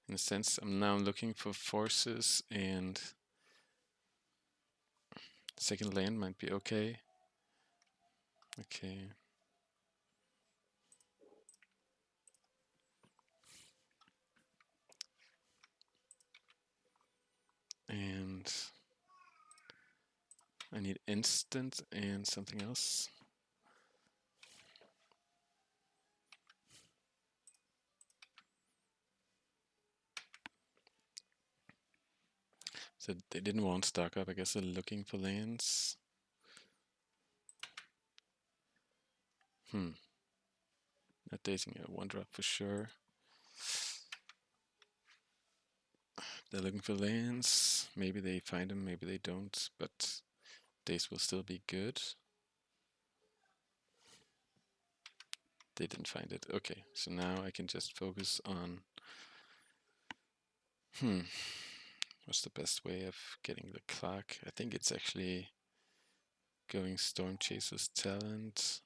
In a sense, I'm now looking for forces, and second land might be okay. Okay. And I need instant and something else. So they didn't want stock up. I guess they're looking for lands. Not dazing a 1-drop for sure. They're looking for lands. Maybe they find them, maybe they don't. But Daze will still be good. They didn't find it. Okay, so now I can just focus on... What's the best way of getting the clock? I think it's actually going Stormchaser's talent.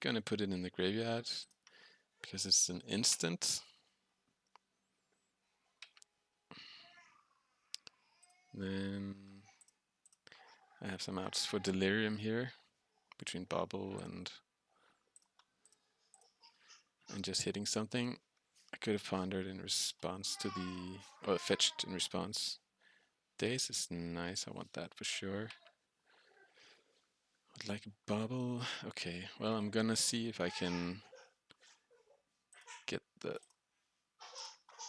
Gonna put it in the graveyard because it's an instant. Then I have some outs for Delirium here between Bauble and just hitting something. I could have pondered in response to or fetched in response. Daze is nice, I want that for sure. Would like a Bauble. Okay, well, I'm gonna see if I can get the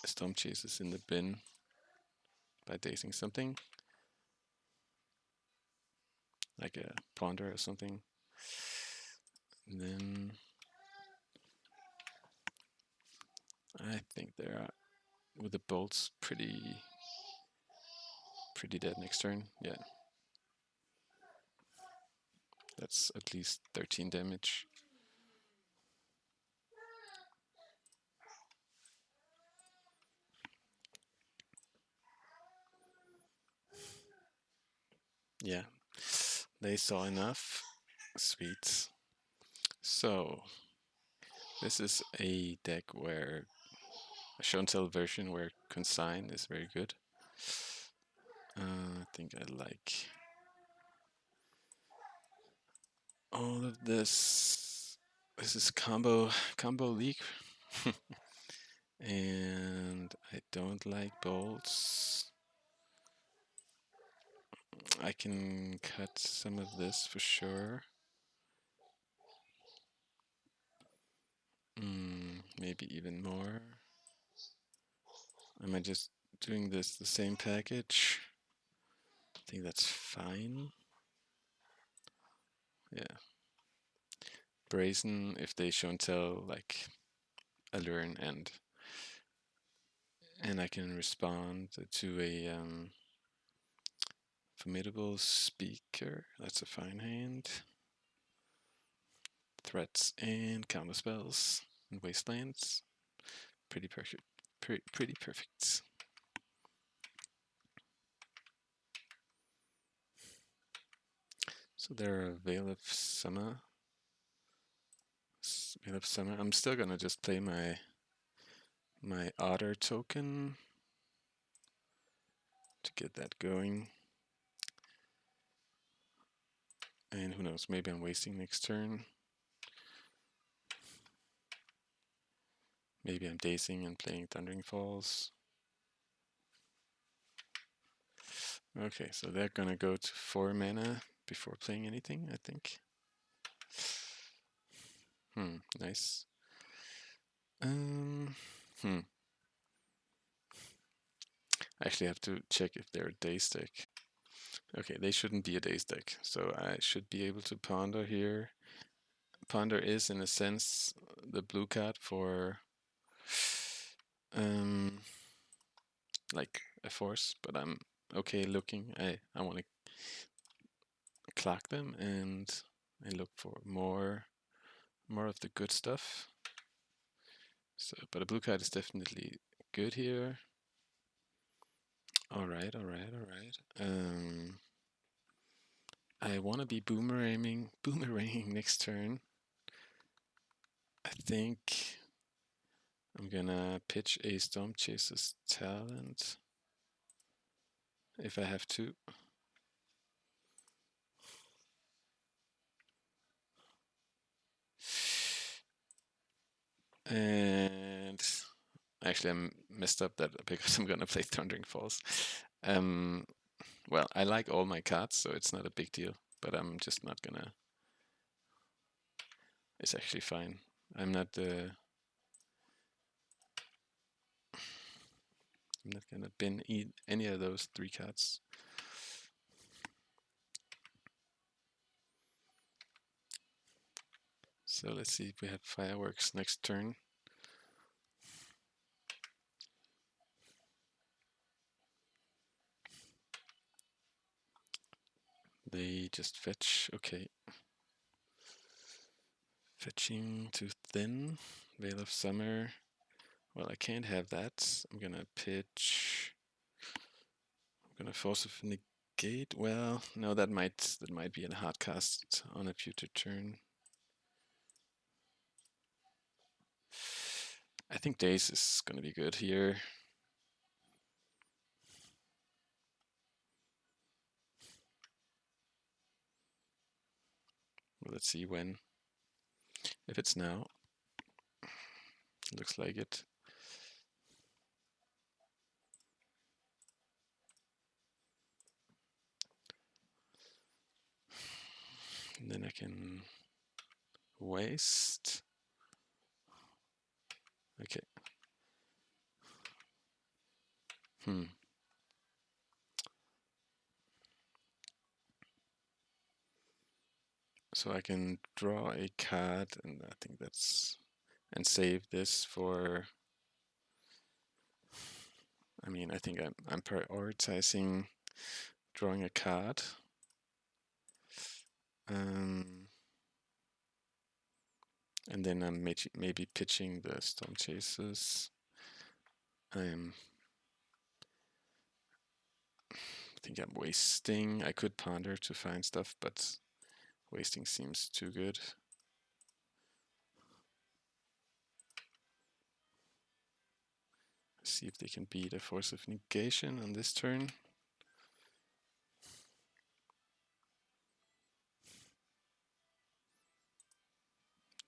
Stormchasers in the bin by dazing something. Like a ponder or something. And then I think they are, with the bolts, pretty dead next turn. Yeah. That's at least 13 damage. Yeah, they saw enough. Sweet. So, this is a deck where a show and tell version where Consign is very good. I think I like all of this. This is combo league. And I don't like bolts. I can cut some of this for sure. Maybe even more. Am I just doing this the same package? I think that's fine. Yeah. Brazen if they show and tell like Aluren and I can respond to a Formidable Speaker. That's a fine hand. threats and counter spells and wastelands. Pretty perfect. Pretty perfect. So there are Veil of Summer. Veil of Summer. I'm still gonna just play my Otter token to get that going. And who knows, maybe I'm wasting next turn. Maybe I'm dazing and playing Thundering Falls. Okay, so they're gonna go to 4 mana before playing anything, I think. Nice. I actually have to check if they're a Daze deck. Okay, they shouldn't be a Daze deck, so I should be able to ponder here. Ponder is, in a sense, the blue card for like a force, but I'm okay looking. I want to clock them and I look for more of the good stuff. So, but a blue card is definitely good here. All right. I want to be boomeranging next turn. I think I'm gonna pitch a Stormchaser's Talent if I have to. And actually, I'm messed up that because I'm gonna play Thundering Falls. Well, I like all my cards, so it's not a big deal. But I'm just not gonna. It's actually fine. I'm not gonna bin any of those 3 cards. So let's see if we have fireworks next turn. They just fetch, okay. Fetching to thin, Veil of Summer. Well, I can't have that. I'm gonna pitch. I'm gonna force of negate. Well, no, that might be a hard cast on a future turn. I think Daze is gonna be good here. Well, let's see when. If it's now, looks like it. And then I can waste. Okay. So I can draw a card, and I think that's, and save this for. I mean, I think I'm prioritizing drawing a card. And then I'm maybe pitching the Stormchasers. I think I'm wasting. I could ponder to find stuff, but wasting seems too good. See if they can beat a Force of Negation on this turn.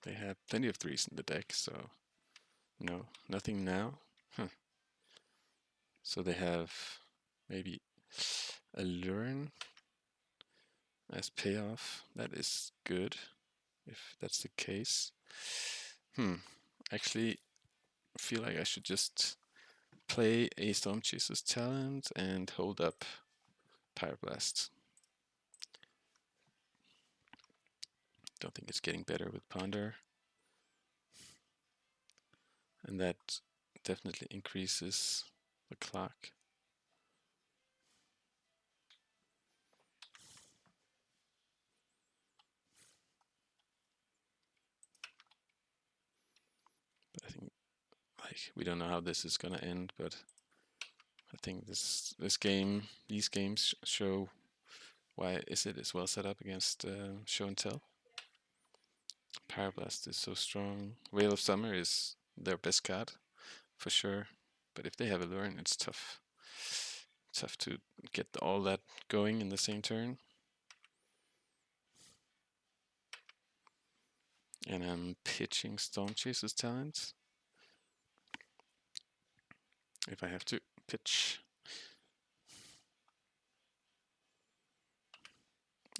They have plenty of 3s in the deck, so no, nothing now. So they have maybe Aluren as payoff. That is good, if that's the case. Actually, I feel like I should just play a Stormchaser's Talent and hold up Pyroblast. Don't think it's getting better with Ponder. And that definitely increases the clock. I think we don't know how this is gonna end, but I think these games show why Izzet is well set up against show and tell. Pyroblast is so strong. Whale of Summer is their best card for sure, but if they have Aluren, it's tough. Tough to get all that going in the same turn. And I'm pitching Stormchaser's talent. If I have to pitch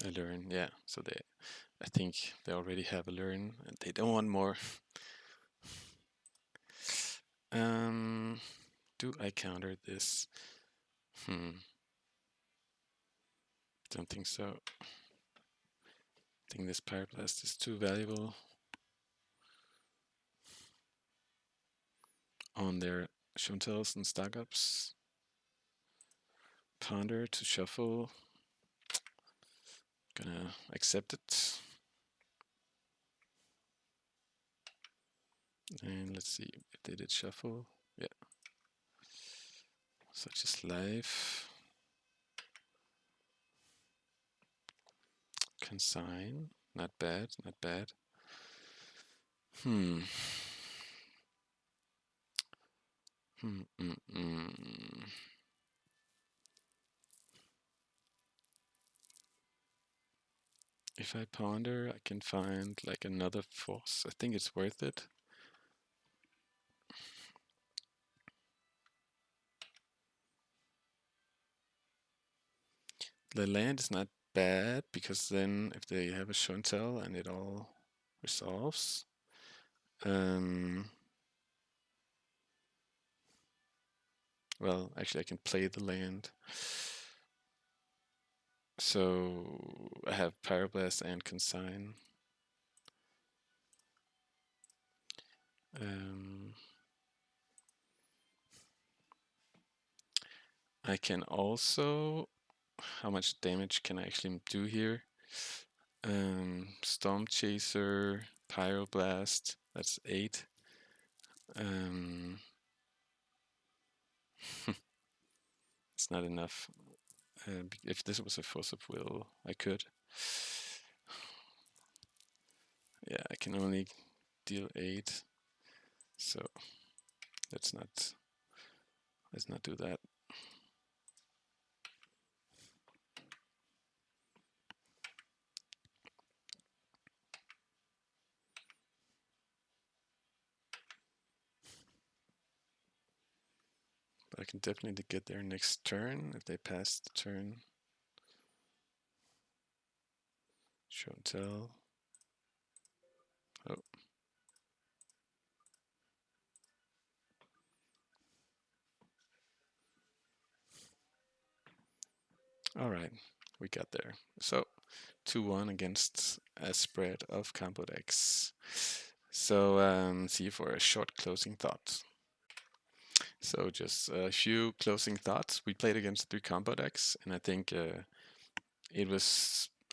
Aluren, yeah. So I think they already have Aluren, and they don't want more. Do I counter this? Don't think so. I think this Pyroblast is too valuable on their show and tells and stock ups. Ponder to shuffle. Gonna accept it. And let's see if they did shuffle. Yeah. Such is life. Consign. Not bad, not bad. If I ponder, I can find like another force. I think it's worth it. The land is not bad because then if they have a show and tell and it all resolves. Well, actually I can play the land. So I have Pyroblast and Consign. I can also, how much damage can I actually do here? Stormchaser, Pyroblast, that's 8. It's not enough. If this was a force of will, I could. Yeah, I can only deal 8. So let's not do that. But I can definitely get there next turn if they pass the turn. Show and tell. Oh. All right, we got there. So 2-1 against a spread of combo decks. So see you for a short closing thought. So just a few closing thoughts. We played against 3 combo decks, and I think I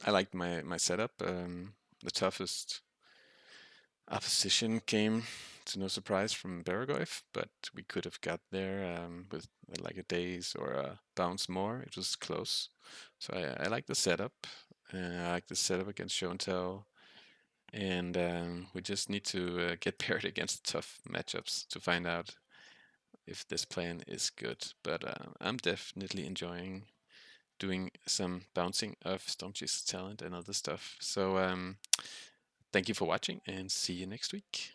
liked my setup. The toughest opposition came to no surprise from Baragoyf, but we could have got there with like a Daze or a bounce more. It was close. So I like the setup. I like the setup against show and tell. And we just need to get paired against tough matchups to find out if this plan is good. But I'm definitely enjoying doing some bouncing of Stormchaser's talent and other stuff. So thank you for watching and see you next week.